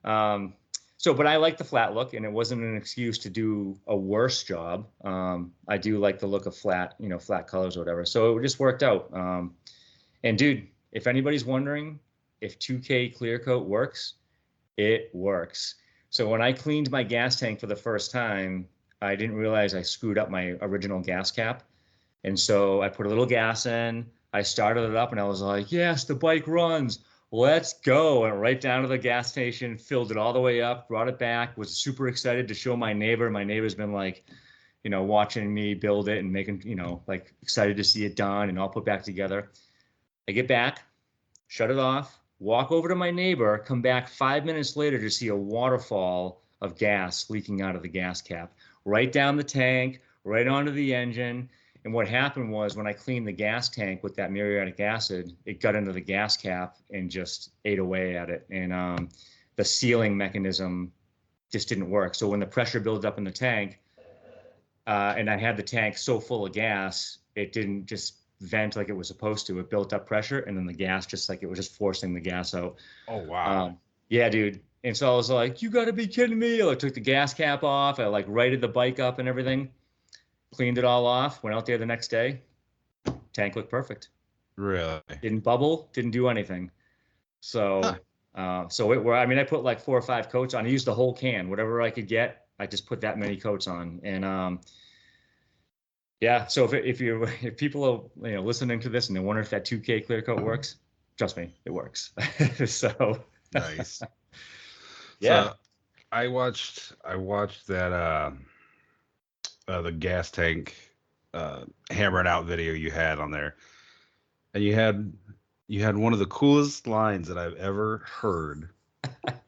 Um, but I like the flat look, and it wasn't an excuse to do a worse job. I do like the look of flat, flat colors or whatever. So it just worked out. And dude, if anybody's wondering if 2K clear coat works, it works. So when I cleaned my gas tank for the first time, I didn't realize I screwed up my original gas cap. And so I put a little gas in, I started it up, and I was like, yes, the bike runs. Let's go. Went right down to the gas station, filled it all the way up, brought it back, was super excited to show my neighbor. My neighbor's been like, watching me build it and making, like excited to see it done and all put back together. I get back, shut it off, walk over to my neighbor, come back 5 minutes later to see a waterfall of gas leaking out of the gas cap, right down the tank, right onto the engine. And what happened was when I cleaned the gas tank with that muriatic acid, it got into the gas cap and just ate away at it. And the sealing mechanism just didn't work. So when the pressure builds up in the tank, and I had the tank so full of gas, it didn't just vent like it was supposed to. It built up pressure, and then the gas just like it was just forcing the gas out. Oh wow. Yeah, dude. And so I was like, "You got to be kidding me!" I took the gas cap off. I like righted the bike up and everything, cleaned it all off. Went out there the next day. Tank looked perfect. Really? Didn't bubble. Didn't do anything. So, I mean, I put like 4 or 5 coats on. I used the whole can, whatever I could get. I just put that many coats on, and yeah. So if people are listening to this and they wonder if that 2K clear coat works, trust me, it works. So Nice. yeah, So I watched that the gas tank hammering out video you had on there, and you had one of the coolest lines that I've ever heard.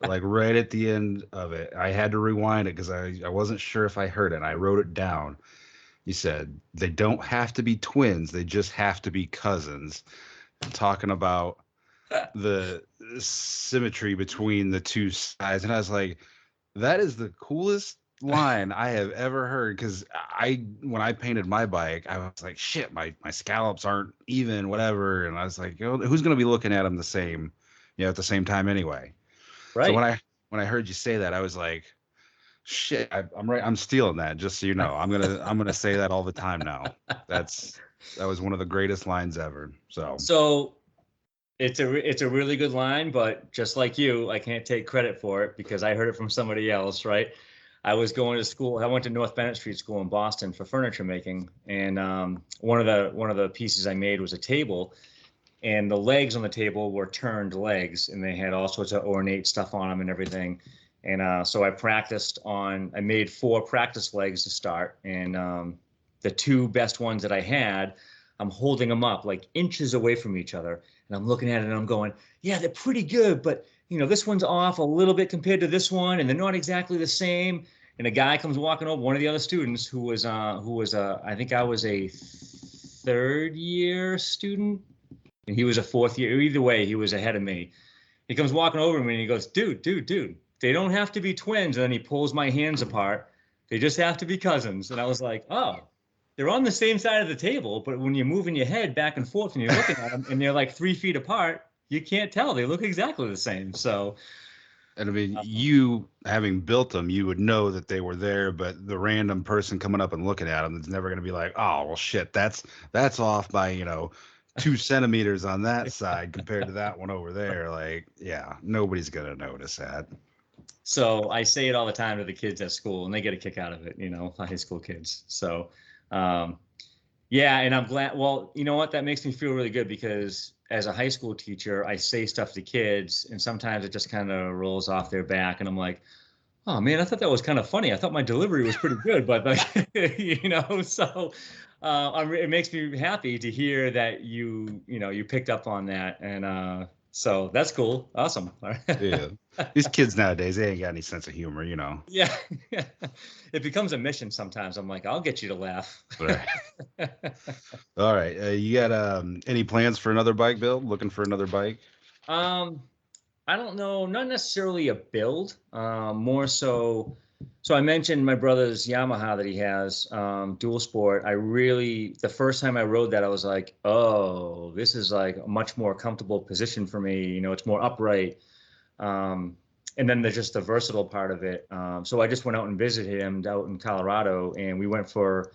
Like right at the end of it, I had to rewind it because I wasn't sure if I heard it. And I wrote it down. You said they don't have to be twins; they just have to be cousins. Talking about the symmetry between the two sides, and I was like, that is the coolest line I have ever heard. Because when I painted my bike, I was like, shit, my scallops aren't even, whatever, and I was like, who's going to be looking at them the same, at the same time anyway. So when right. I heard you say that, I was like, shit, I'm right. I'm stealing that. Just so you know, I'm gonna say that all the time now. That was one of the greatest lines ever. So So it's a really good line, but just like you, I can't take credit for it because I heard it from somebody else, right? I was going to school. I went to North Bennett Street School in Boston for furniture making, and one of the pieces I made was a table, and the legs on the table were turned legs, and they had all sorts of ornate stuff on them and everything. And so I made 4 practice legs to start, and the 2 best ones that I had, I'm holding them up like inches away from each other, and I'm looking at it and I'm going, yeah, they're pretty good, but this one's off a little bit compared to this one, and they're not exactly the same. And a guy comes walking over, one of the other students I think I was a third year student, and he was a fourth year. Either way, he was ahead of me. He comes walking over to me and he goes, dude, they don't have to be twins. And then he pulls my hands apart. They just have to be cousins. And I was like, oh, they're on the same side of the table, but when you're moving your head back and forth and you're looking at them and they're like 3 feet apart, you can't tell. They look exactly the same. So, and I mean, you having built them, you would know that they were there, but the random person coming up and looking at them is never going to be like, oh, well, shit, that's off by 2 centimeters on that side compared to that one over there. Like, yeah, nobody's gonna notice that. so I say it all the time to the kids at school and they get a kick out of it, high school kids. So, um, yeah, and I'm glad. Well, you know what? That makes me feel really good because as a high school teacher, I say stuff to kids, and sometimes it just kind of rolls off their back, and I'm like, "Oh man, I thought that was kind of funny. I thought my delivery was pretty good, but like, so it makes me happy to hear that you picked up on that, and So that's cool. Awesome. All Yeah. right. These kids nowadays, they ain't got any sense of humor, you know. Yeah. It becomes a mission sometimes. I'm like, I'll get you to laugh. Right. All right. You got any plans for another bike build? Looking for another bike? Um, I don't know, not necessarily a build, more so. So I mentioned my brother's Yamaha that he has, dual sport. The first time I rode that, I was like, oh, this is like a much more comfortable position for me. You know, it's more upright. Um, and then there's just the versatile part of it. So I just went out and visited him out in Colorado, and we went for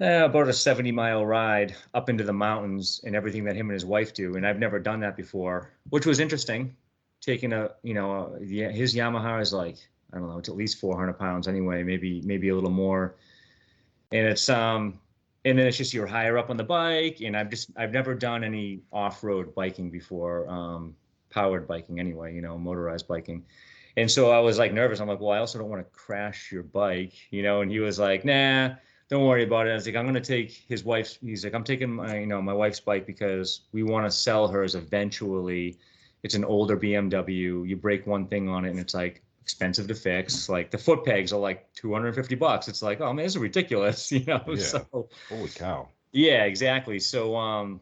about a 70-mile ride up into the mountains and everything that him and his wife do. And I've never done that before, which was interesting. Taking his Yamaha is like, I don't know, it's at least 400 pounds anyway, maybe a little more. And and then it's just you're higher up on the bike. And I've never done any off-road biking before, powered biking anyway, motorized biking. And so I was like nervous. I'm like, well, I also don't want to crash your bike, And he was like, nah, don't worry about it. I was like, I'm going to take his wife's. He's like, I'm taking my wife's bike because we want to sell hers eventually. It's an older BMW. You break one thing on it and it's like expensive to fix. Like the foot pegs are like $250. It's like, oh man, this is ridiculous, Yeah. So Holy cow. yeah, exactly. So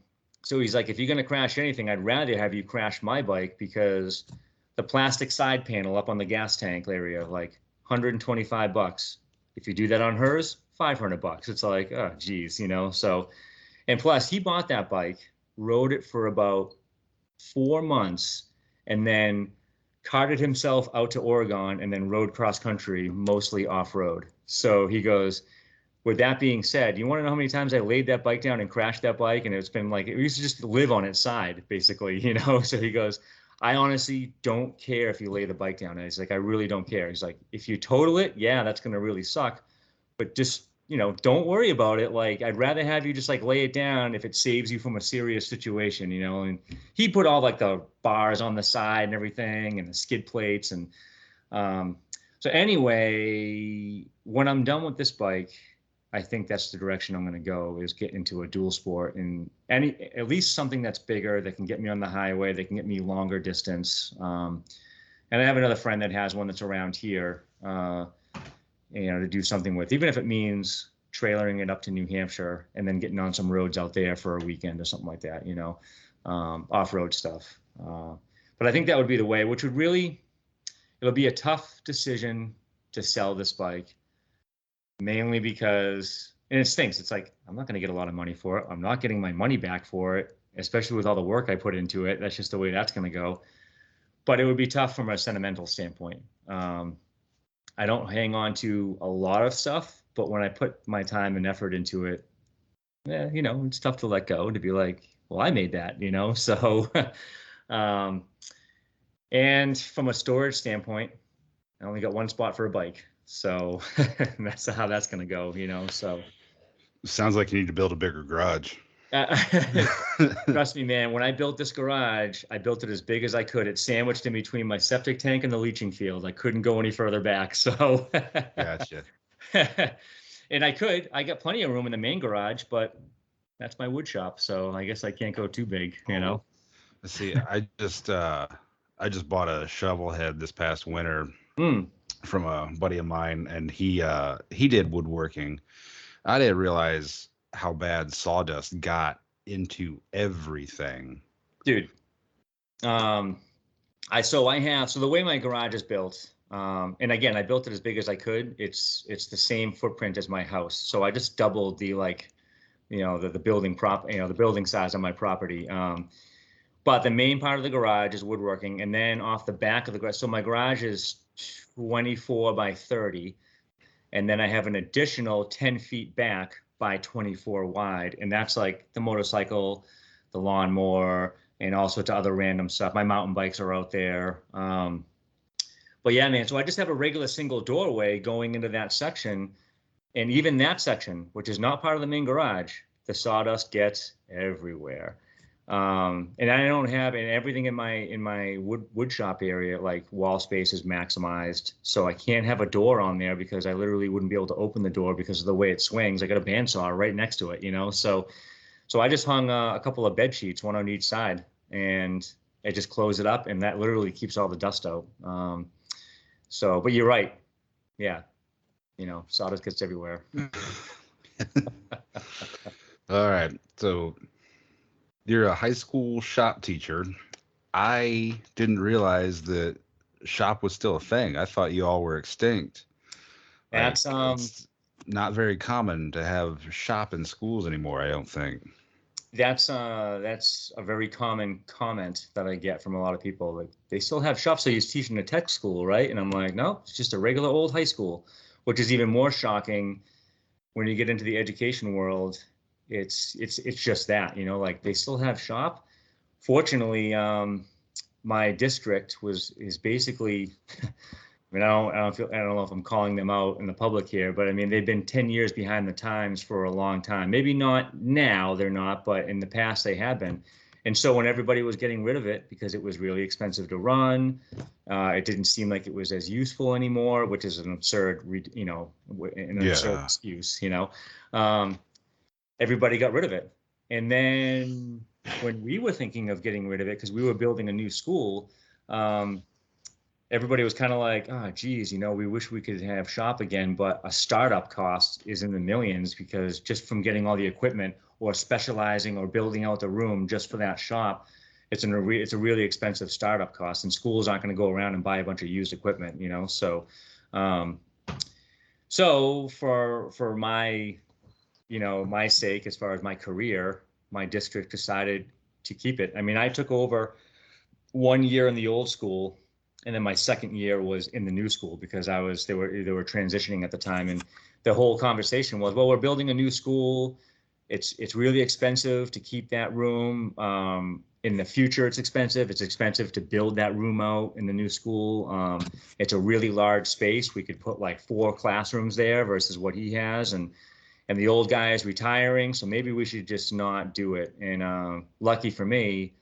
he's like, if you're gonna crash anything, I'd rather have you crash my bike because the plastic side panel up on the gas tank area, like $125. If you do that on hers, $500. It's like, oh geez, So, and plus he bought that bike, rode it for about 4 months, and then carted himself out to Oregon and then rode cross country, mostly off road. So he goes, with that being said, you want to know how many times I laid that bike down and crashed that bike? And it's been like, it used to just live on its side, basically, So he goes, I honestly don't care if you lay the bike down. And he's like, I really don't care. He's like, if you total it, yeah, that's going to really suck. But just, don't worry about it. Like, I'd rather have you just like lay it down if it saves you from a serious situation, And he put all like the bars on the side and everything and the skid plates. And so anyway, when I'm done with this bike, I think that's the direction I'm going to go is get into a dual sport and at least something that's bigger that can get me on the highway, that can get me longer distance. And I have another friend that has one that's around here, to do something with, even if it means trailering it up to New Hampshire and then getting on some roads out there for a weekend or something like that, off-road stuff. But I think that would be the way, which would it'll be a tough decision to sell this bike. Mainly because, and it stinks. It's like, I'm not going to get a lot of money for it. I'm not getting my money back for it, especially with all the work I put into it. That's just the way that's going to go. But it would be tough from a sentimental standpoint. I don't hang on to a lot of stuff, but when I put my time and effort into it, it's tough to let go, to be like, well, I made that, So, and from a storage standpoint, I only got one spot for a bike. So that's how that's going to go, So Sounds like you need to build a bigger garage. uh, trust me, man, when I built this garage, I built it as big as I could. It's sandwiched in between my septic tank and the leaching field. I couldn't go any further back. So Gotcha. And I got plenty of room in the main garage, but that's my wood shop. So I guess I can't go too big, See, I just bought a shovel head this past winter. From a buddy of mine, and he did woodworking. I didn't realize how bad sawdust got into everything, dude. So the way my garage is built, and again, I built it as big as I could. It's the same footprint as my house, so I just doubled the the building the building size on my property. But the main part of the garage is woodworking, and then off the back of the garage, so my garage is 24 by 30, and then I have an additional 10 feet back by 24 wide, and that's like the motorcycle, the lawnmower, and also to other random stuff. My mountain bikes are out there. But yeah, man, so I just have a regular single doorway going into that section, and even that section, which is not part of the main garage, the sawdust gets everywhere. And I don't have, and everything in my wood shop area, like wall space is maximized. So I can't have a door on there because I literally wouldn't be able to open the door because of the way it swings. I got a bandsaw right next to it, So I just hung a couple of bed sheets, one on each side, and I just close it up, and that literally keeps all the dust out. So, but you're right. Yeah. Sawdust gets everywhere. All right. So you're a high school shop teacher. I didn't realize that shop was still a thing. I thought you all were extinct. Like, That's it's not very common to have shop in schools anymore, I don't think. that's a very common comment that I get from a lot of people. Like, they still have shops. So you teach in a tech school, right? And I'm like, no, it's just a regular old high school, which is even more shocking when you get into the education world. It's just that, like they still have shop. Fortunately, my district is basically. I mean, I don't know if I'm calling them out in the public here, but I mean, they've been 10 years behind the times for a long time. Maybe not now, they're not, but in the past they have been. And so when everybody was getting rid of it because it was really expensive to run, it didn't seem like it was as useful anymore, which is an absurd, absurd Yeah. excuse. Everybody got rid of it. And then when we were thinking of getting rid of it, because we were building a new school, um, everybody was kind of like, oh, geez, we wish we could have shop again, but a startup cost is in the millions because just from getting all the equipment or specializing or building out the room just for that shop, it's a really expensive startup cost, and schools aren't going to go around and buy a bunch of used equipment. Um, so for my sake, as far as my career, my district decided to keep it. I mean, I took over 1 year in the old school, and then my second year was in the new school because they were transitioning at the time, and the whole conversation was, well, we're building a new school. It's really expensive to keep that room. In the future, it's expensive. It's expensive to build that room out in the new school. It's a really large space. We could put like 4 classrooms there versus what he has, and the old guy is retiring, so maybe we should just not do it. And lucky for me,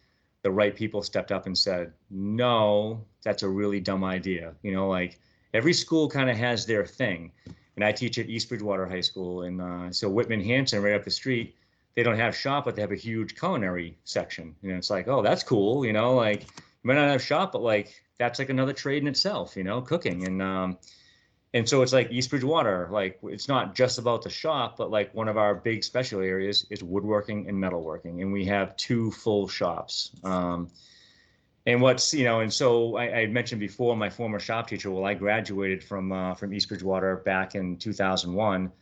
the right people stepped up and said, no, that's a really dumb idea. Like every school kind of has their thing. And I teach at East Bridgewater High School. And so Whitman Hanson, right up the street, they don't have shop, but they have a huge culinary section. It's like, oh, that's cool. Like you might not have shop, but like that's like another trade in itself, cooking. And so it's like East Bridgewater, like it's not just about the shop, but like one of our big special areas is woodworking and metalworking, and we have 2 full shops. And so I mentioned before my former shop teacher. Well, I graduated from East Bridgewater back in 2001,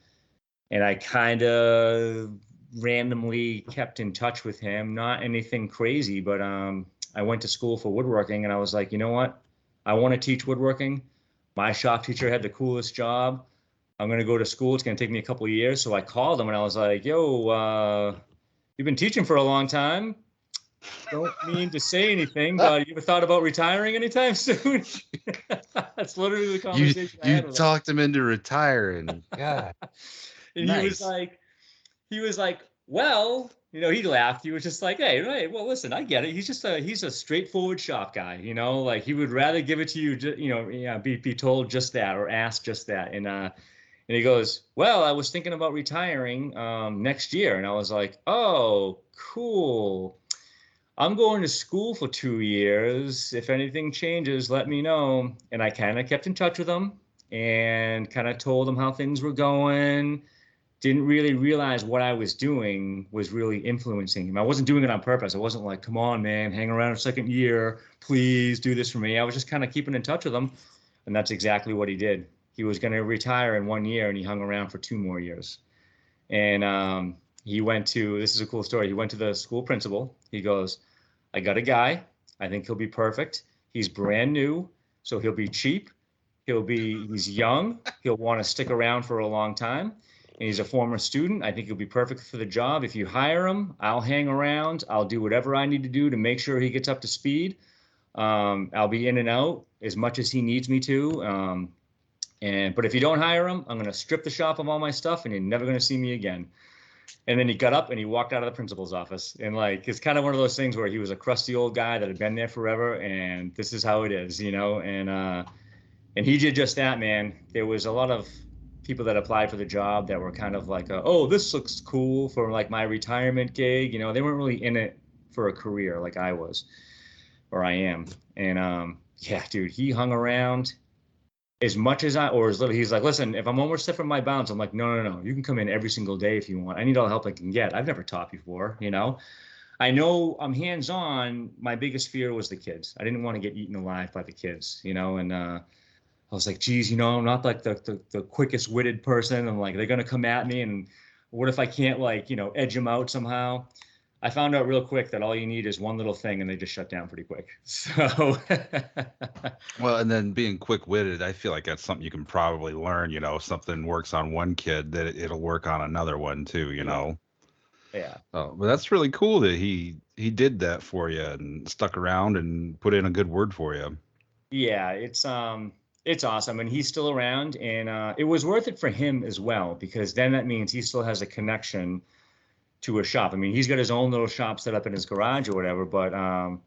and I kind of randomly kept in touch with him. Not anything crazy, but I went to school for woodworking, and I was like, you know what? I want to teach woodworking. My shop teacher had the coolest job. I'm going to go to school. It's going to take me a couple of years. So I called him and I was like, yo, you've been teaching for a long time. Don't mean to say anything, but you ever thought about retiring anytime soon? That's literally the You conversation I you had with him. talked him into retiring. God, And nice. he was like, well, he laughed. He was just like, hey, right, well, listen, I get it. He's a straightforward shop guy, like he would rather give it to you, yeah, be told just that or ask just that. And he goes, well, I was thinking about retiring next year. And I was like, oh, cool. I'm going to school for 2 years. If anything changes, let me know. And I kind of kept in touch with him and kind of told him how things were going. Didn't really realize what I was doing was really influencing him. I wasn't doing it on purpose. I wasn't like, come on, man, hang around a second year. Please do this for me. I was just kind of keeping in touch with him. And that's exactly what he did. He was going to retire in 1 year, and he hung around for 2 more years. And this is a cool story. He went to the school principal. He goes, I got a guy. I think he'll be perfect. He's brand new, so he'll be cheap. He's young. He'll want to stick around for a long time. And he's a former student. I think he'll be perfect for the job. If you hire him, I'll hang around. I'll do whatever I need to do to make sure he gets up to speed. I'll be in and out as much as he needs me to. But if you don't hire him, I'm going to strip the shop of all my stuff, and you're never going to see me again. And then he got up and he walked out of the principal's office. And like, it's kind of one of those things where he was a crusty old guy that had been there forever. And this is how it is, and he did just that, man. There was a lot of people that applied for the job that were kind of like, oh, this looks cool for like my retirement gig. They weren't really in it for a career like I was. or I am. And yeah, dude, he hung around as much as or as little. He's like, listen, if I'm overstepping my bounds, I'm like, no, no, no. You can come in every single day if you want. I need all the help I can get. I've never taught before, you know. I know I'm hands-on. My biggest fear was the kids. I didn't want to get eaten alive by the kids, you know. And I was like, geez, you know, I'm not like the quickest witted person. I'm like, they're gonna come at me, and what if I can't, like, you know, edge them out somehow? I found out real quick that all you need is one little thing, and they just shut down pretty quick. So Well, and then being quick-witted, I feel like that's something you can probably learn. If something works on one kid, that it'll work on another one too. yeah, yeah, Oh, but that's really cool that he did that for you and stuck around and put in a good word for you. yeah. It's awesome, and he's still around, and it was worth it for him as well because then that means he still has a connection to a shop. I mean, he's got his own little shop set up in his garage or whatever, but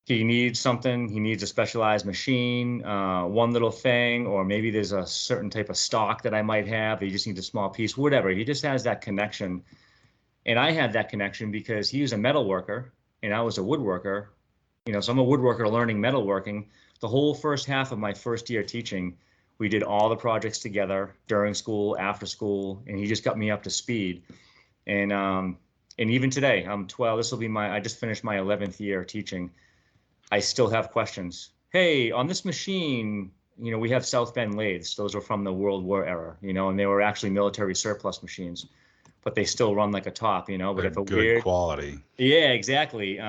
he needs something. He needs a specialized machine, one little thing, or maybe there's a certain type of stock that I might have. He just needs a small piece, whatever. He just has that connection. And I had that connection because he was a metal worker and I was a woodworker. You know, so I'm a woodworker learning metalworking. The whole first half of my first year teaching, we did all the projects together during school, after school, and he just got me up to speed. And even today, I'm 12. This will be I just finished my 11th year teaching. I still have questions. Hey, on this machine, you know, we have South Bend lathes. Those are from the World War era, you know, and they were actually military surplus machines, but they still run like a top, you know. But They're if a good weird, quality. yeah, exactly.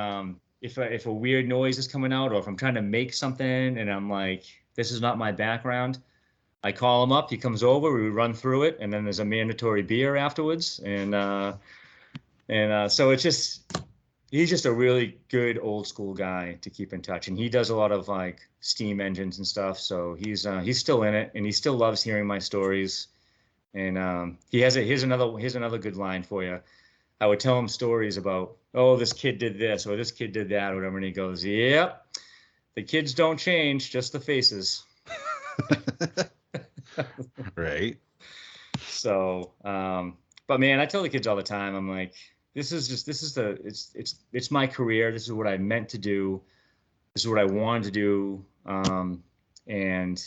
If a weird noise is coming out, or if I'm trying to make something and I'm like, this is not my background, I call him up. He comes over. We run through it, and then there's a mandatory beer afterwards, and so it's just he's just a really good old school guy to keep in touch, and he does a lot of like steam engines and stuff. So he's still in it, and he still loves hearing my stories. And he has here's another good line for you. I would tell him stories about, oh, this kid did this or this kid did that or whatever, and he goes, yep, the kids don't change, just the faces. Right. So, but man, I tell the kids all the time, I'm like, it's my career. This is what I meant to do. This is what I wanted to do. And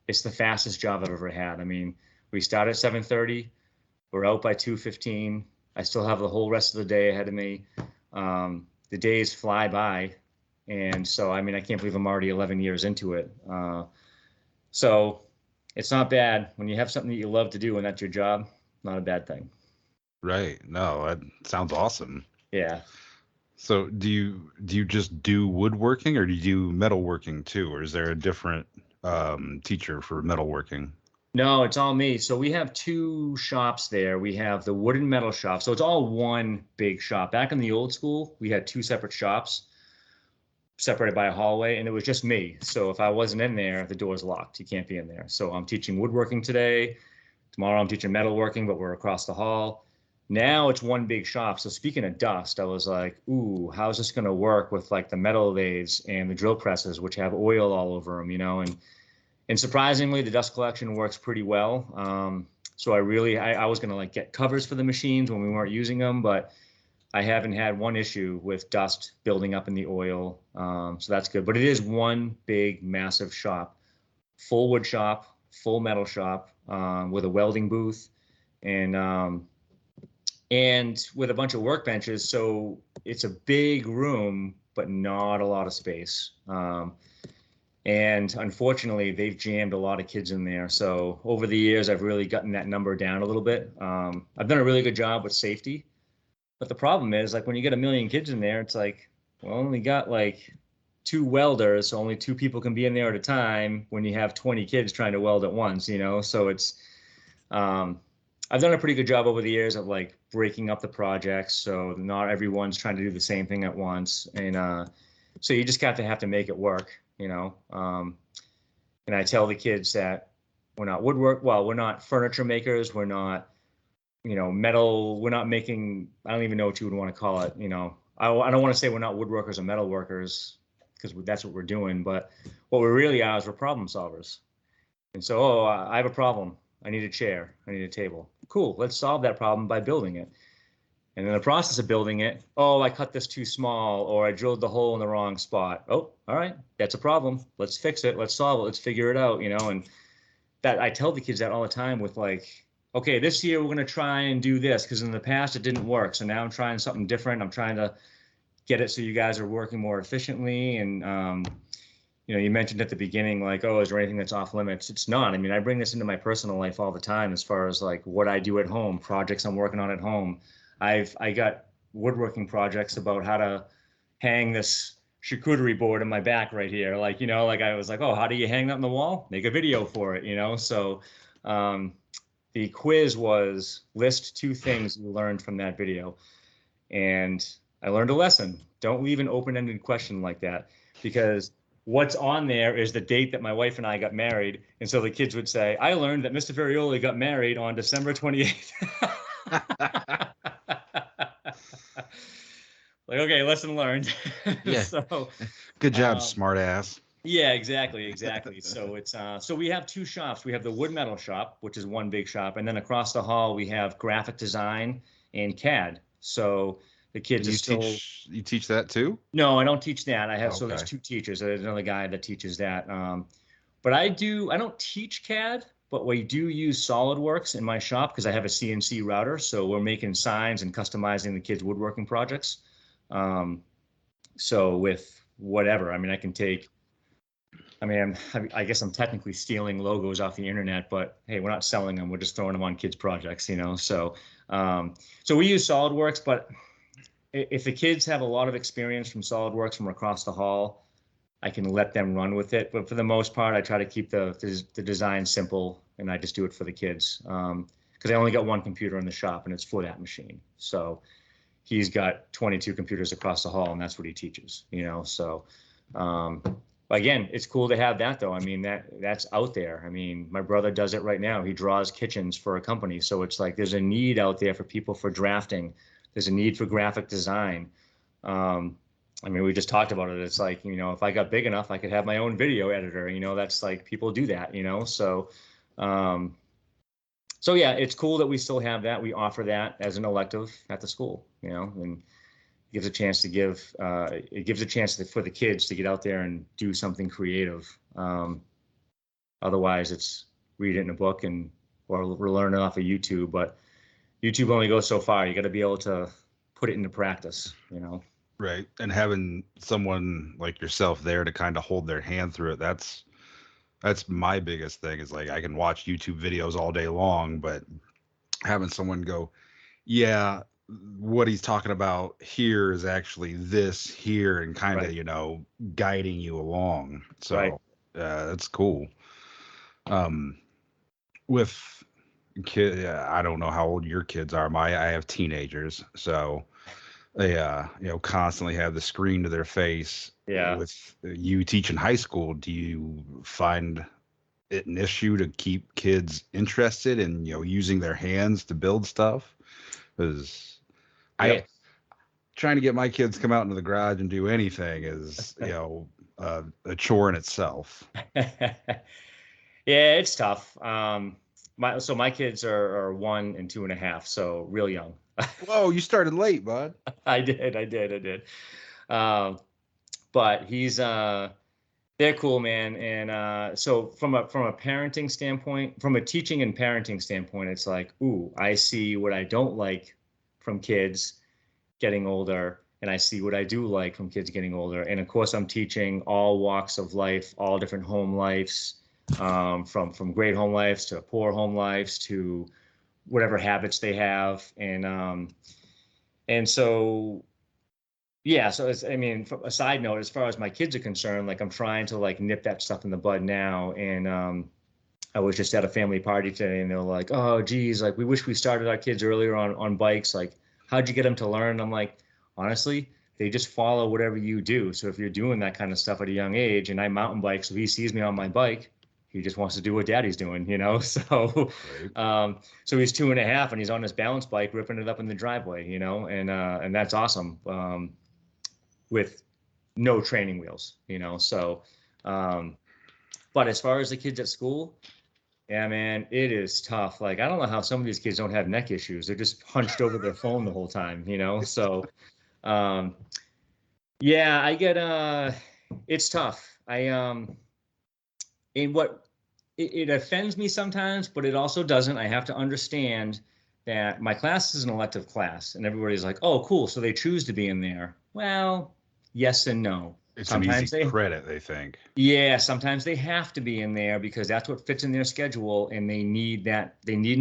it's the fastest job I've ever had. I mean, we start at 7:30, we're out by 2:15. I still have the whole rest of the day ahead of me. The days fly by. And so, I mean, I can't believe I'm already 11 years into it. So it's not bad when you have something that you love to do and that's your job. Not a bad thing. Right. No, that sounds awesome. Yeah. So do you just do woodworking or do you do metalworking too, or is there a different teacher for metalworking? No, it's all me. So we have two shops there. We have the wood and metal shop. So it's all one big shop. Back in the old school, we had two separate shops separated by a hallway, and it was just me. So if I wasn't in there, the door's locked. You can't be in there. So I'm teaching woodworking today. Tomorrow I'm teaching metalworking, but we're across the hall. Now it's one big shop. So speaking of dust, I was like, ooh, how's this going to work with like the metal lathes and the drill presses, which have oil all over them, you know? And surprisingly, the dust collection works pretty well. So I was going to like get covers for the machines when we weren't using them, but I haven't had one issue with dust building up in the oil. So that's good. But it is one big, massive shop, full wood shop, full metal shop, with a welding booth and with a bunch of workbenches. So it's a big room, but not a lot of space. And unfortunately, they've jammed a lot of kids in there. So over the years, I've really gotten that number down a little bit. I've done a really good job with safety. But the problem is, like, when you get a million kids in there, it's like, well, only got like two welders, so only two people can be in there at a time when you have 20 kids trying to weld at once, you know? So um, I've done a pretty good job over the years of like breaking up the projects. So not everyone's trying to do the same thing at once. And so you just have to make it work, you know? And I tell the kids that we're not furniture makers. We're not, you know, metal. We're not making, I don't even know what you would want to call it. You know, I don't want to say we're not woodworkers or metal workers because that's what we're doing. But what we really are is we're problem solvers. And so, oh, I have a problem. I need a chair. I need a table. Cool. Let's solve that problem by building it. And in the process of building it, oh, I cut this too small, or I drilled the hole in the wrong spot. Oh, all right, that's a problem. Let's fix it. Let's solve it. Let's figure it out, And that I tell the kids that all the time with like, okay, this year we're going to try and do this because in the past it didn't work. So now I'm trying something different. I'm trying to get it so you guys are working more efficiently. And, you mentioned at the beginning, like, oh, is there anything that's off limits? It's not. I mean, I bring this into my personal life all the time as far as like what I do at home, projects I'm working on at home. I got woodworking projects about how to hang this charcuterie board in my back right here. Like, like I was like, oh, how do you hang that on the wall? Make a video for it. So the quiz was list 2 things you learned from that video. And I learned a lesson. Don't leave an open-ended question like that, because what's on there is the date that my wife and I got married. And so the kids would say, I learned that Mr. Ferioli got married on December 28th. Like, okay, lesson learned. Yeah. So good job, smart ass. Yeah, exactly. So it's so we have 2 shops. We have the wood metal shop, which is one big shop, and then across the hall we have graphic design and CAD. So the kids you teach that too? No, I don't teach that. I have So there's 2 teachers. There's another guy that teaches that. But I don't teach CAD, but we do use SolidWorks in my shop because I have a CNC router. So we're making signs and customizing the kids' woodworking projects. So with whatever, I mean, I guess I'm technically stealing logos off the internet, but hey, we're not selling them. We're just throwing them on kids' projects, So, so we use SolidWorks, but if the kids have a lot of experience from SolidWorks from across the hall, I can let them run with it. But for the most part, I try to keep the design simple, and I just do it for the kids. Because I only got 1 computer in the shop, and it's for that machine. So he's got 22 computers across the hall, and that's what he teaches, So again, it's cool to have that, though. I mean, that's out there. I mean, my brother does it right now. He draws kitchens for a company. So it's like there's a need out there for people for drafting. There's a need for graphic design. I mean, we just talked about it. It's like, if I got big enough, I could have my own video editor. That's like people do that, So, so yeah, it's cool that we still have that. We offer that as an elective at the school, and it gives a chance for the kids to get out there and do something creative. Otherwise, it's read it in a book or we're learning off of YouTube, but YouTube only goes so far. You got to be able to put it into practice, Right. And having someone like yourself there to kind of hold their hand through it, that's my biggest thing is like I can watch YouTube videos all day long, but having someone go, yeah, what he's talking about here is actually this here, and kind of, right. Guiding you along. So right. That's cool. With kid, I don't know how old your kids are. I have teenagers, so they constantly have the screen to their face. Yeah. With you teaching high school, do you find it an issue to keep kids interested in using their hands to build stuff? Because trying to get my kids to come out into the garage and do anything is a chore in itself. Yeah, it's tough. My kids are 1 and 2.5, so real young. Whoa, you started late, bud. I did. But they're cool, man. And so from a parenting standpoint, from a teaching and parenting standpoint, it's like, ooh, I see what I don't like from kids getting older, and I see what I do like from kids getting older. And of course, I'm teaching all walks of life, all different home lives, from great home lives to poor home lives to whatever habits they have. And so, yeah, so from a side note, as far as my kids are concerned, like I'm trying to like nip that stuff in the bud now. And I was just at a family party today, and they're like, oh, geez, like we wish we started our kids earlier on bikes. Like, how'd you get them to learn? I'm like, honestly, they just follow whatever you do. So if you're doing that kind of stuff at a young age, and I mountain bike, so he sees me on my bike, he just wants to do what daddy's doing, So, so he's 2.5 and he's on his balance bike, ripping it up in the driveway, and that's awesome. With no training wheels, So, but as far as the kids at school, Yeah, man, it is tough. Like, I don't know how some of these kids don't have neck issues. They're just hunched over their phone the whole time, you know? So, um, yeah, it's tough. And what it offends me sometimes, but it also doesn't. I have to understand that my class is an elective class, and everybody's like, "Oh, cool, so they choose to be in there." Well, yes and no. It's an easy Sometimes they, credit, they think. yeah, sometimes they have to be in there because that's what fits in their schedule, and they need an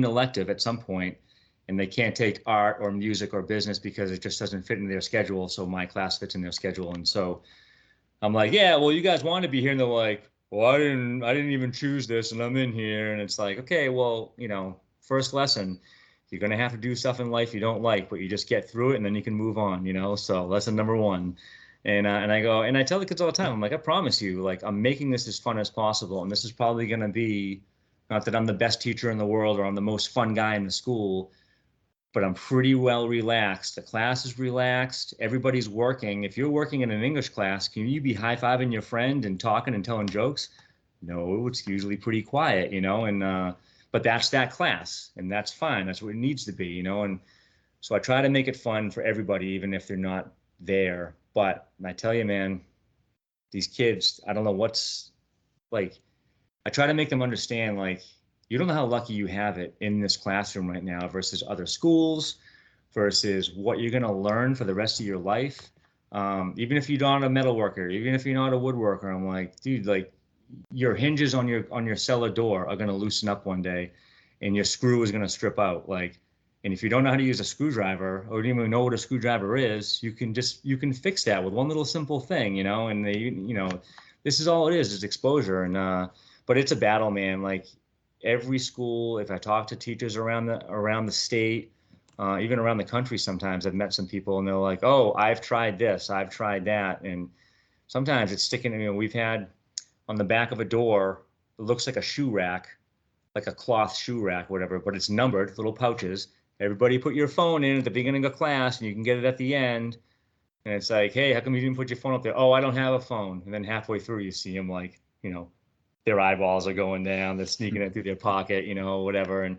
elective at some point, and they can't take art or music or business because it just doesn't fit in their schedule. So my class fits in their schedule, and so I'm like, yeah, well, you guys want to be here, and they're like, well, I didn't even choose this, and I'm in here, and it's like, okay, well, first lesson, you're gonna have to do stuff in life you don't like, but you just get through it, and then you can move on, So lesson number one, and I go, and I tell the kids all the time, I'm like, I promise you, like, I'm making this as fun as possible, and this is probably gonna be, not that I'm the best teacher in the world or I'm the most fun guy in the school, but I'm pretty well relaxed. The class is relaxed. Everybody's working. If you're working in an English class, can you be high-fiving your friend and talking and telling jokes? No, it's usually pretty quiet, and but that's that class, and that's fine. That's what it needs to be. And so I try to make it fun for everybody, even if they're not there. But I tell you, man, these kids, I don't know what's like. I try to make them understand, like, you don't know how lucky you have it in this classroom right now versus other schools, versus what you're going to learn for the rest of your life. Even if you're not a metal worker, even if you're not a woodworker, I'm like, dude, like, your hinges on your cellar door are going to loosen up one day, and your screw is going to strip out. Like, and if you don't know how to use a screwdriver or don't even know what a screwdriver is, you can fix that with one little simple thing, And this is all it is exposure. And but it's a battle, man. Like, every school, if I talk to teachers around the state, even around the country, sometimes I've met some people and they're like, "Oh, I've tried this, I've tried that," and sometimes it's sticking. We've had on the back of a door, it looks like a shoe rack, like a cloth shoe rack, whatever, but it's numbered, little pouches. Everybody put your phone in at the beginning of class, and you can get it at the end. And it's like, hey, how come you didn't put your phone up there? Oh, I don't have a phone. And then halfway through, you see them, like, their eyeballs are going down, they're sneaking it through their pocket, whatever. And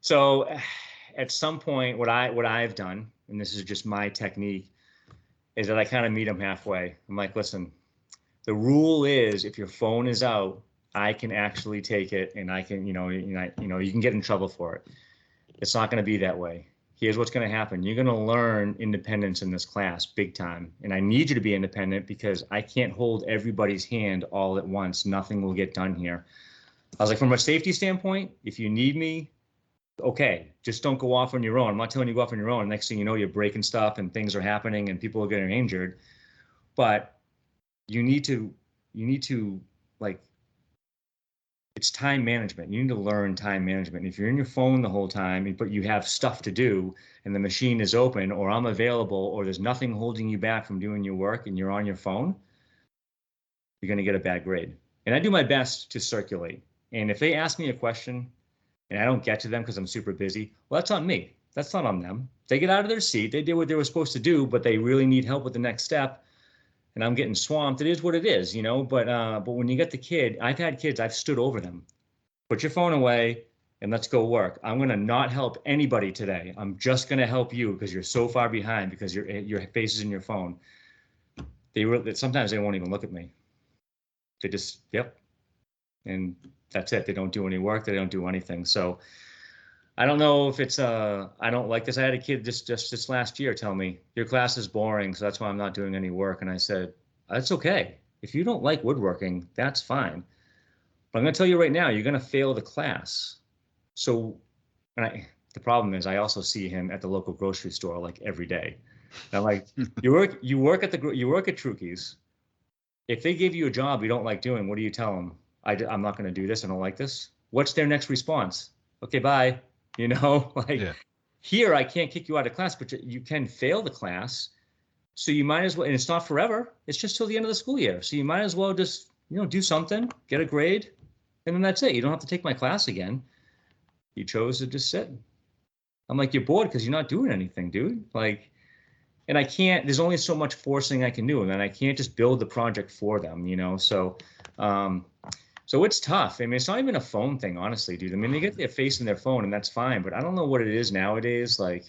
so at some point, what I've done, and this is just my technique, is that I kind of meet them halfway. I'm like, listen, the rule is if your phone is out, I can actually take it, and I can, you can get in trouble for it. It's not going to be that way. Here's what's going to happen. You're going to learn independence in this class big time. And I need you to be independent because I can't hold everybody's hand all at once. Nothing will get done here. I was like, from a safety standpoint, if you need me, okay, just don't go off on your own. I'm not telling you to go off on your own. Next thing you know, you're breaking stuff and things are happening and people are getting injured. But you need to, like, it's time management. You need to learn time management. If you're in your phone the whole time, but you have stuff to do and the machine is open or I'm available or there's nothing holding you back from doing your work and you're on your phone, you're going to get a bad grade. And I do my best to circulate. And if they ask me a question and I don't get to them because I'm super busy, well, that's on me. That's not on them. They get out of their seat. They did what they were supposed to do, but they really need help with the next step. And I'm getting swamped. It is what it is. But when you get the kid, I've had kids, I've stood over them. Put your phone away and let's go work. I'm going to not help anybody today. I'm just going to help you because you're so far behind because your face is in your phone. Sometimes they won't even look at me. They just, yep. And that's it. They don't do any work. They don't do anything. So I don't know if it's I don't like this. I had a kid just this last year tell me, your class is boring, so that's why I'm not doing any work. And I said, that's okay. If you don't like woodworking, that's fine. But I'm going to tell you right now, you're going to fail the class. So, the problem is I also see him at the local grocery store like every day. And I'm like, you work at Trukey's. If they give you a job you don't like doing, what do you tell them? I'm not going to do this. I don't like this. What's their next response? Okay, bye. Like, Yeah. here I can't kick you out of class, but you can fail the class. So you might as well, and it's not forever. It's just till the end of the school year. So you might as well just, do something, get a grade, and then that's it. You don't have to take my class again. You chose to just sit. I'm like, you're bored because you're not doing anything, dude. Like, and I can't, there's only so much forcing I can do. And then I can't just build the project for them. Um, So it's tough. I mean, it's not even a phone thing, honestly, dude. I mean, they get their face in their phone and that's fine, but I don't know what it is nowadays. Like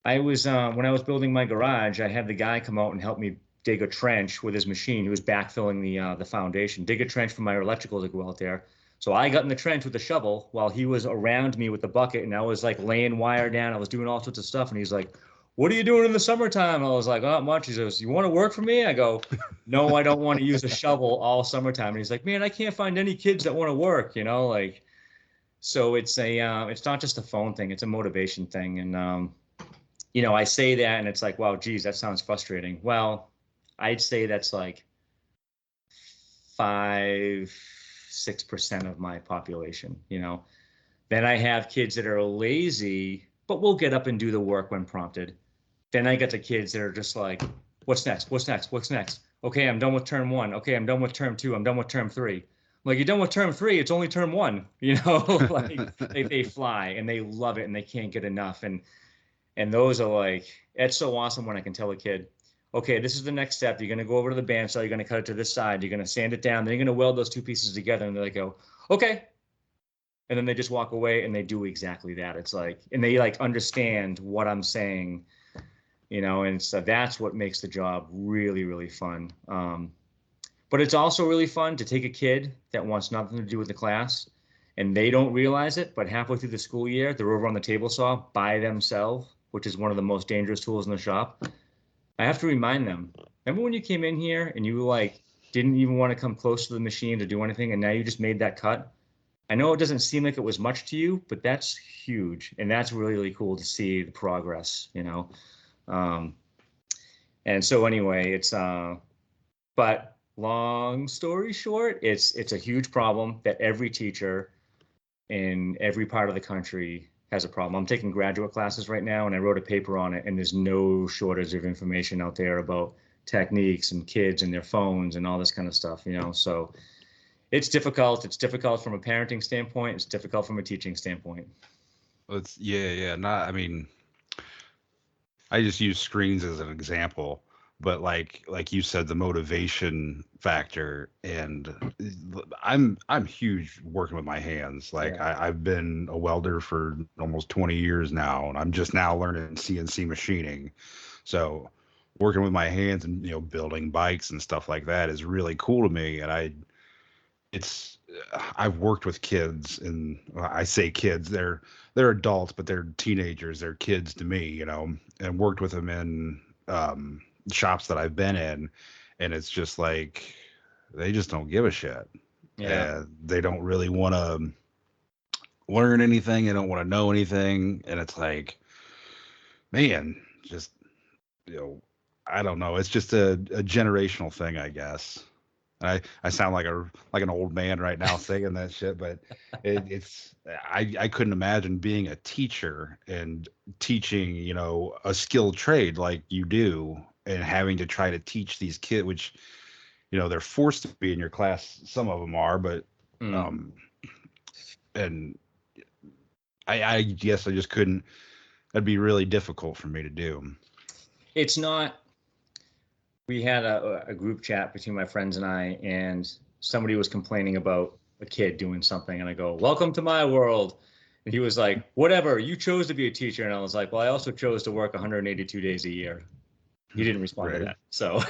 I was when I was building my garage, I had the guy come out and help me dig a trench with his machine. He was backfilling the foundation, dig a trench for my electrical to go out there. So I got in the trench with the shovel while he was around me with the bucket, and I was like laying wire down. I was doing all sorts of stuff, and he's like, "What are you doing in the summertime?" I was like, "Not much." He says, "You want to work for me?" I go, "No, I don't want to use a shovel all summertime." And he's like, "Man, I can't find any kids that want to work," like. So it's not just a phone thing; it's a motivation thing, and I say that and it's like, wow, geez, that sounds frustrating. Well, I'd say that's like 5, 6% of my population. Then I have kids that are lazy, but will get up and do the work when prompted. Then I get the kids that are just like, what's next? What's next? What's next? Okay, I'm done with term one. Okay, I'm done with term two. I'm done with term three. I'm like, you're done with term three. It's only term one. Like they fly and they love it and they can't get enough. And those are like, it's so awesome when I can tell a kid, okay, this is the next step. You're going to go over to the bandsaw. You're going to cut it to this side. You're going to sand it down. Then you're going to weld those two pieces together. And they go, okay. And then they just walk away and they do exactly that. It's like, and they like understand what I'm saying. And so that's what makes the job really, really fun. But it's also really fun to take a kid that wants nothing to do with the class and they don't realize it, but halfway through the school year, they're over on the table saw by themselves, which is one of the most dangerous tools in the shop. I have to remind them, remember when you came in here and you like didn't even want to come close to the machine to do anything, and now you just made that cut? I know it doesn't seem like it was much to you, but that's huge. And that's really, really cool to see the progress. Um, and so anyway, but long story short, it's a huge problem that every teacher in every part of the country has a problem. I'm taking graduate classes right now, and I wrote a paper on it, and there's no shortage of information out there about techniques and kids and their phones and all this kind of stuff. So it's difficult. It's difficult from a parenting standpoint. It's difficult from a teaching standpoint. Yeah. Not, I mean, I just use screens as an example, but like you said, the motivation factor, and I'm huge working with my hands. Like Yeah. I've been a welder for almost 20 years now, and I'm just now learning CNC machining. So working with my hands and building bikes and stuff like that is really cool to me. And it's I've worked with kids, and I say kids, they're adults, but they're teenagers, they're kids to me, and worked with them in shops that I've been in, and it's just like they just don't give a shit. Yeah. And they don't really want to learn anything, they don't want to know anything, and it's like, man, just you know I don't know, it's just a generational thing, I guess. I sound like an old man right now saying that shit, but it's I couldn't imagine being a teacher and teaching a skilled trade like you do, and having to try to teach these kids, which they're forced to be in your class. Some of them are, but Mm. um and I guess I just couldn't. That'd be really difficult for me to do. It's not. We had a group chat between my friends and I, and somebody was complaining about a kid doing something, and I go, "Welcome to my world." And he was like, "Whatever, you chose to be a teacher." And I was like, "Well, I also chose to work 182 days a year." He didn't respond to Right. that. So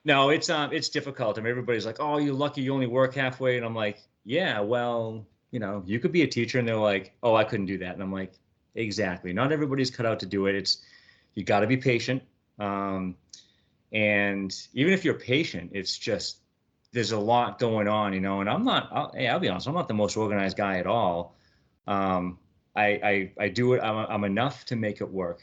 no, it's difficult. I mean, everybody's like, "Oh, you're lucky you only work halfway." And I'm like, "Yeah, well, you could be a teacher." And they're like, "Oh, I couldn't do that." And I'm like, "Exactly. Not everybody's cut out to do it. You got to be patient. Um, and even if you're patient, it's just there's a lot going on. And I'll be honest, I'm not the most organized guy at all. Um, I do it. I'm enough to make it work.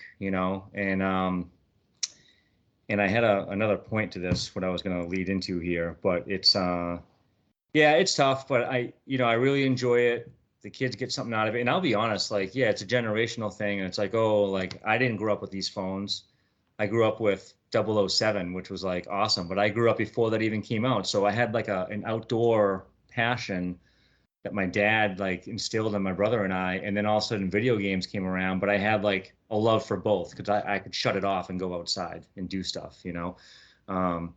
And I had another point to this, what I was going to lead into here, but yeah, it's tough, but I really enjoy it. The kids get something out of it. And I'll be honest, like, yeah, it's a generational thing. And it's like, oh, like I didn't grow up with these phones. I grew up with 007, which was like awesome, but I grew up before that even came out. So I had like an outdoor passion that my dad like instilled in my brother and I. And then all of a sudden video games came around, but I had like a love for both because I could shut it off and go outside and do stuff. Um,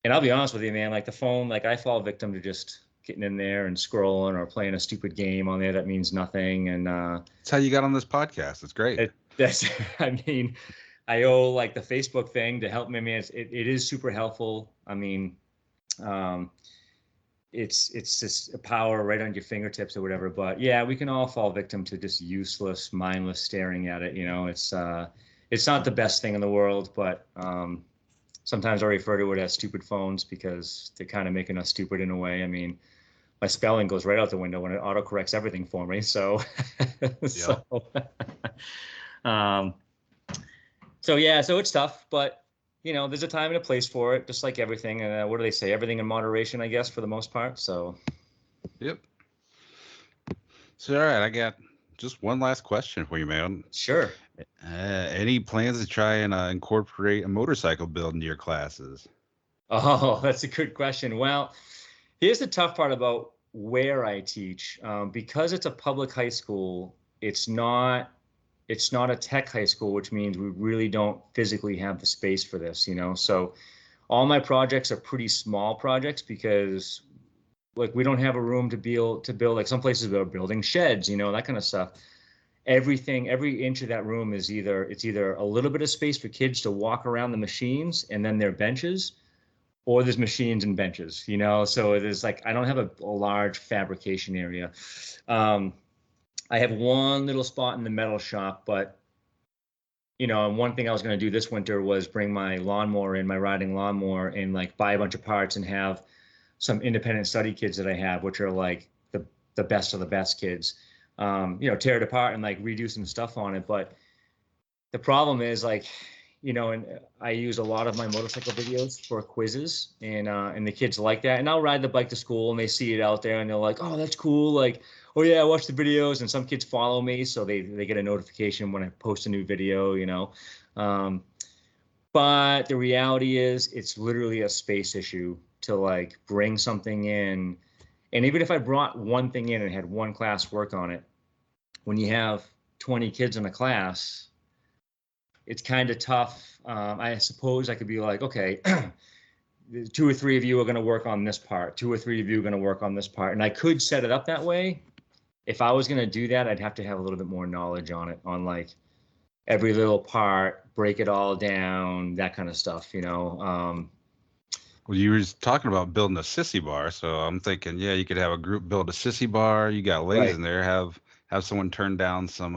And I'll be honest with you, man, like the phone, like I fall victim to just getting in there and scrolling or playing a stupid game on there that means nothing. And That's how you got on this podcast. It's great. that's, I mean, I owe like the Facebook thing to help me. I mean, it is super helpful. I mean, um, it's just a power right on your fingertips or whatever. But yeah, we can all fall victim to just useless, mindless staring at it. You know, it's not the best thing in the world, but sometimes I refer to it as stupid phones because they're kind of making us stupid in a way. I mean, my spelling goes right out the window when it autocorrects everything for me. So, so, um, so yeah, so it's tough, but you know, there's a time and a place for it, just like everything. And what do they say? Everything in moderation, I guess, for the most part. So, Yep. So, all right, I got just one last question for you, man. sure. Any plans to try and incorporate a motorcycle build into your classes? Oh, that's a good question. Well, here's the tough part about where I teach. Because it's a public high school, it's not a tech high school, which means we really don't physically have the space for this, you know? So all my projects are pretty small projects because like we don't have a room to build like some places are building sheds, you know, that kind of stuff. Everything, every inch of that room is either a little bit of space for kids to walk around the machines and then their benches, or there's machines and benches, you know? So there's like, I don't have a large fabrication area. Um, I have one little spot in the metal shop, but you know, and one thing I was going to do this winter was bring my lawnmower in, my riding lawnmower, and like buy a bunch of parts and have some independent study kids that I have, which are like the best of the best kids, you know, tear it apart and like redo some stuff on it. But the problem is like, you know, and I use a lot of my motorcycle videos for quizzes, and the kids like that. And I'll ride the bike to school, and they see it out there, and they're like, "Oh, that's cool!" Like, "Oh yeah, I watch the videos." And some kids follow me, so they get a notification when I post a new video, you know. Um, but the reality is, it's literally a space issue to like bring something in. And even if I brought one thing in and had one class work on it, when you have 20 kids in a class, it's kind of tough. I suppose I could be like, okay, two or three of you are going to work on this part. Two or three of you are going to work on this part. And I could set it up that way. If I was going to do that, I'd have to have a little bit more knowledge on it, on like every little part, break it all down, that kind of stuff, you know? Well, you were just talking about building a sissy bar, so I'm thinking, yeah, you could have a group build a sissy bar. You got legs Right. in there. Have someone turn down some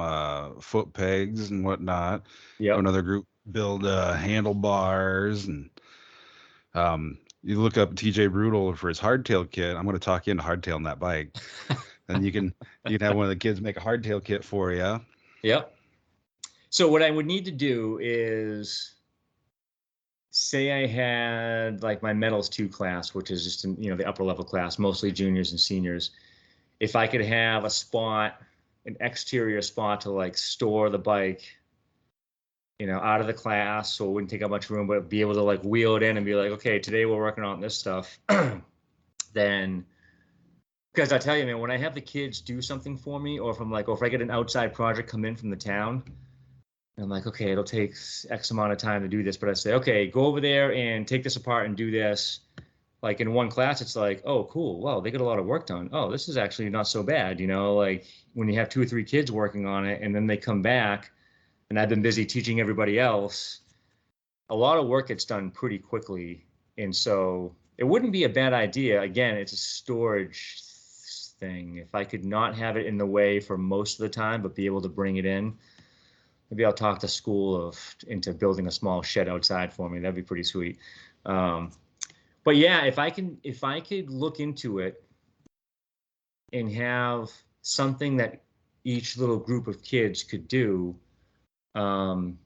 foot pegs and whatnot. Have Yep. another group build handlebars, and you look up TJ Brutal for his hardtail kit. I'm going to talk you into hardtailing that bike. Then you can have one of the kids make a hardtail kit for you. Yep. So what I would need to do is say I had like my metals 2 class, which is just you know, the upper level class, mostly juniors and seniors. If I could have a spot, an exterior spot to like store the bike, you know, out of the class, so it wouldn't take up much room, but be able to like wheel it in and be like, okay, today we're working on this stuff. Then, because I tell you, man, when I have the kids do something for me, or if I get an outside project come in from the town, and I'm like, okay, it'll take X amount of time to do this, but I say, okay, go over there and take this apart and do this. Like in one class, it's like, oh, cool. Wow, they get a lot of work done. Oh, this is actually not so bad. You know, like when you have 2 or 3 kids working on it and then they come back and I've been busy teaching everybody else, a lot of work gets done pretty quickly. And so it wouldn't be a bad idea. Again, it's a storage thing. If I could not have it in the way for most of the time, but be able to bring it in, maybe I'll talk to school into building a small shed outside for me. That'd be pretty sweet. But yeah, if I could look into it and have something that each little group of kids could do, then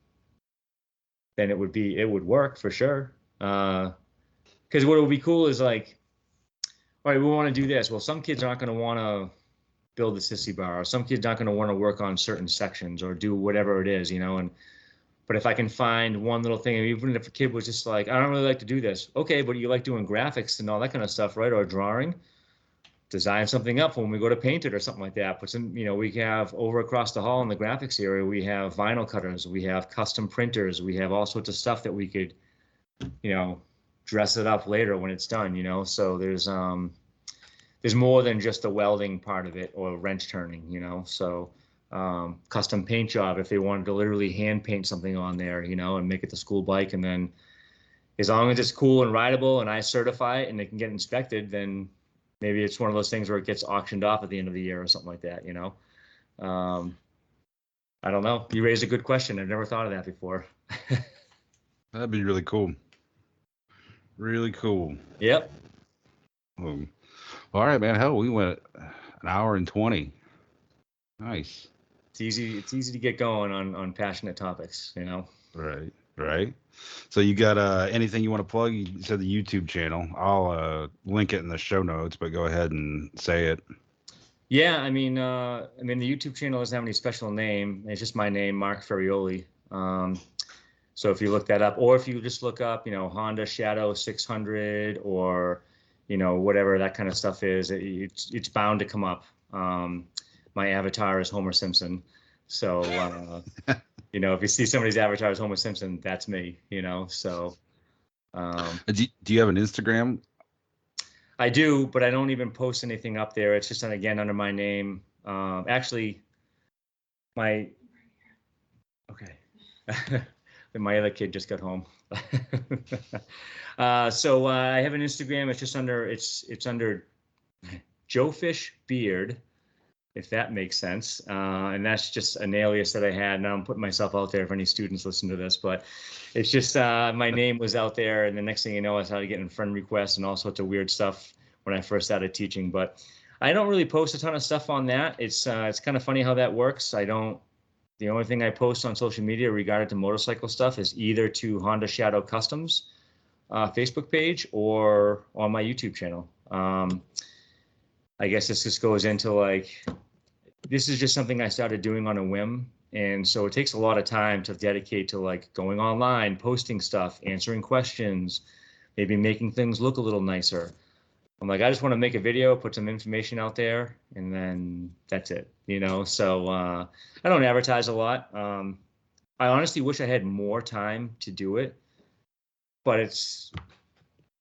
it would work for sure. Because what would be cool is like, all right, we want to do this. Well, some kids aren't going to want to build a sissy bar, or some kids aren't going to want to work on certain sections or do whatever it is, you know. And but if I can find one little thing, even if a kid was just like, I don't really like to do this, okay, but you like doing graphics and all that kind of stuff, right? Or drawing, design something up when we go to paint it or something like that. But some, you know, we have over across the hall in the graphics area, we have vinyl cutters, we have custom printers, we have all sorts of stuff that we could, you know, dress it up later when it's done, So there's more than just the welding part of it or wrench turning, So custom paint job if they wanted to literally hand paint something on there, and make it the school bike, and then as long as it's cool and rideable and I certify it and it can get inspected, then maybe it's one of those things where it gets auctioned off at the end of the year or something like that, Um, I don't know. You raised a good question. I've never thought of that before. That'd be really cool. Really cool. Yep. All right, man. Hell, we went an hour and 20. Nice. It's easy to get going on passionate topics, Right. So you got anything you want to plug? You said the YouTube channel. I'll link it in the show notes, but go ahead and say it. Yeah, the YouTube channel doesn't have any special name. It's just my name, Mark Ferioli. So if you look that up, or if you just look up, Honda Shadow 600 or, whatever that kind of stuff is, it's bound to come up. My avatar is Homer Simpson. So, if you see somebody's avatar as Homer Simpson, that's me, so. Do you have an Instagram? I do, but I don't even post anything up there. It's just, again, under my name. Actually, okay. My other kid just got home. So I have an Instagram. It's just under Joe Fish Beard, if that makes sense. And that's just an alias that I had. Now I'm putting myself out there if any students listen to this, but it's just my name was out there. And the next thing you know, I started getting friend requests and all sorts of weird stuff when I first started teaching. But I don't really post a ton of stuff on that. It's kind of funny how that works. The only thing I post on social media regarding to motorcycle stuff is either to Honda Shadow Customs Facebook page or on my YouTube channel. I guess this just goes into this is just something I started doing on a whim. And so it takes a lot of time to dedicate to going online, posting stuff, answering questions, maybe making things look a little nicer. I'm I just want to make a video, put some information out there, and then that's it, So I don't advertise a lot. I honestly wish I had more time to do it, but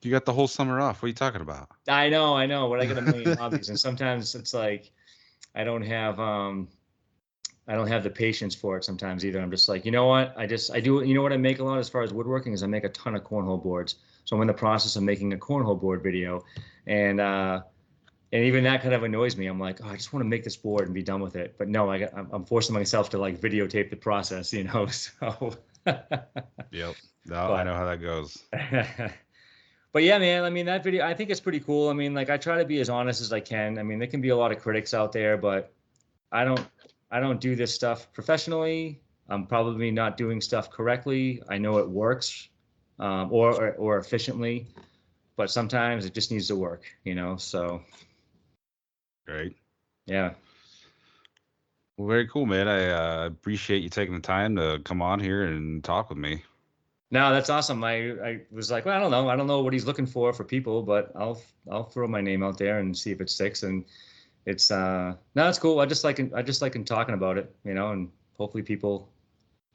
You got the whole summer off. What are you talking about? I know, but I got a million hobbies, and sometimes it's I don't have the patience for it sometimes either. I'm just you know what? I do, what I make a lot as far as woodworking is I make a ton of cornhole boards. So I'm in the process of making a cornhole board video, and even that kind of annoys me. I'm I just want to make this board and be done with it. But no, I'm forcing myself to videotape the process, So. Yep. No, I know how that goes. But yeah, man, that video, I think it's pretty cool. I try to be as honest as I can. There can be a lot of critics out there, but I don't do this stuff professionally. I'm probably not doing stuff correctly. I know it works, or efficiently, but sometimes it just needs to work, so. Great. Yeah. Well, very cool, man. I appreciate you taking the time to come on here and talk with me. No, that's awesome. I was well, I don't know what he's looking for people, but I'll throw my name out there and see if it sticks. And it's no, it's cool. I just like talking about it, and hopefully people.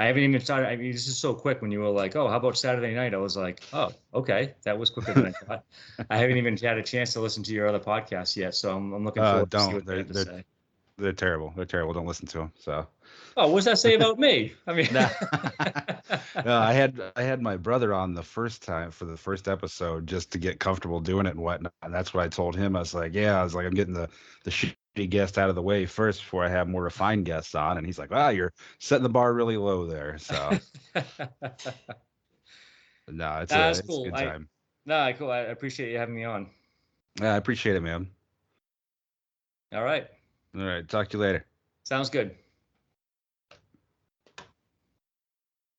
I haven't even started. This is so quick. When you were oh, how about Saturday night? I was oh, okay, that was quicker than I thought. I haven't even had a chance to listen to your other podcasts yet, so I'm looking forward to see what they have to say. They're terrible. They're terrible. Don't listen to them. So. Oh, what's that say about me? No, I had my brother on the first time for the first episode just to get comfortable doing it and whatnot. And that's what I told him. I was I'm getting the shitty guest out of the way first before I have more refined guests on. And he's like, wow, you're setting the bar really low there. So no, it's a cool. Good time. Cool. I appreciate you having me on. Yeah, I appreciate it, man. All right. Talk to you later. Sounds good.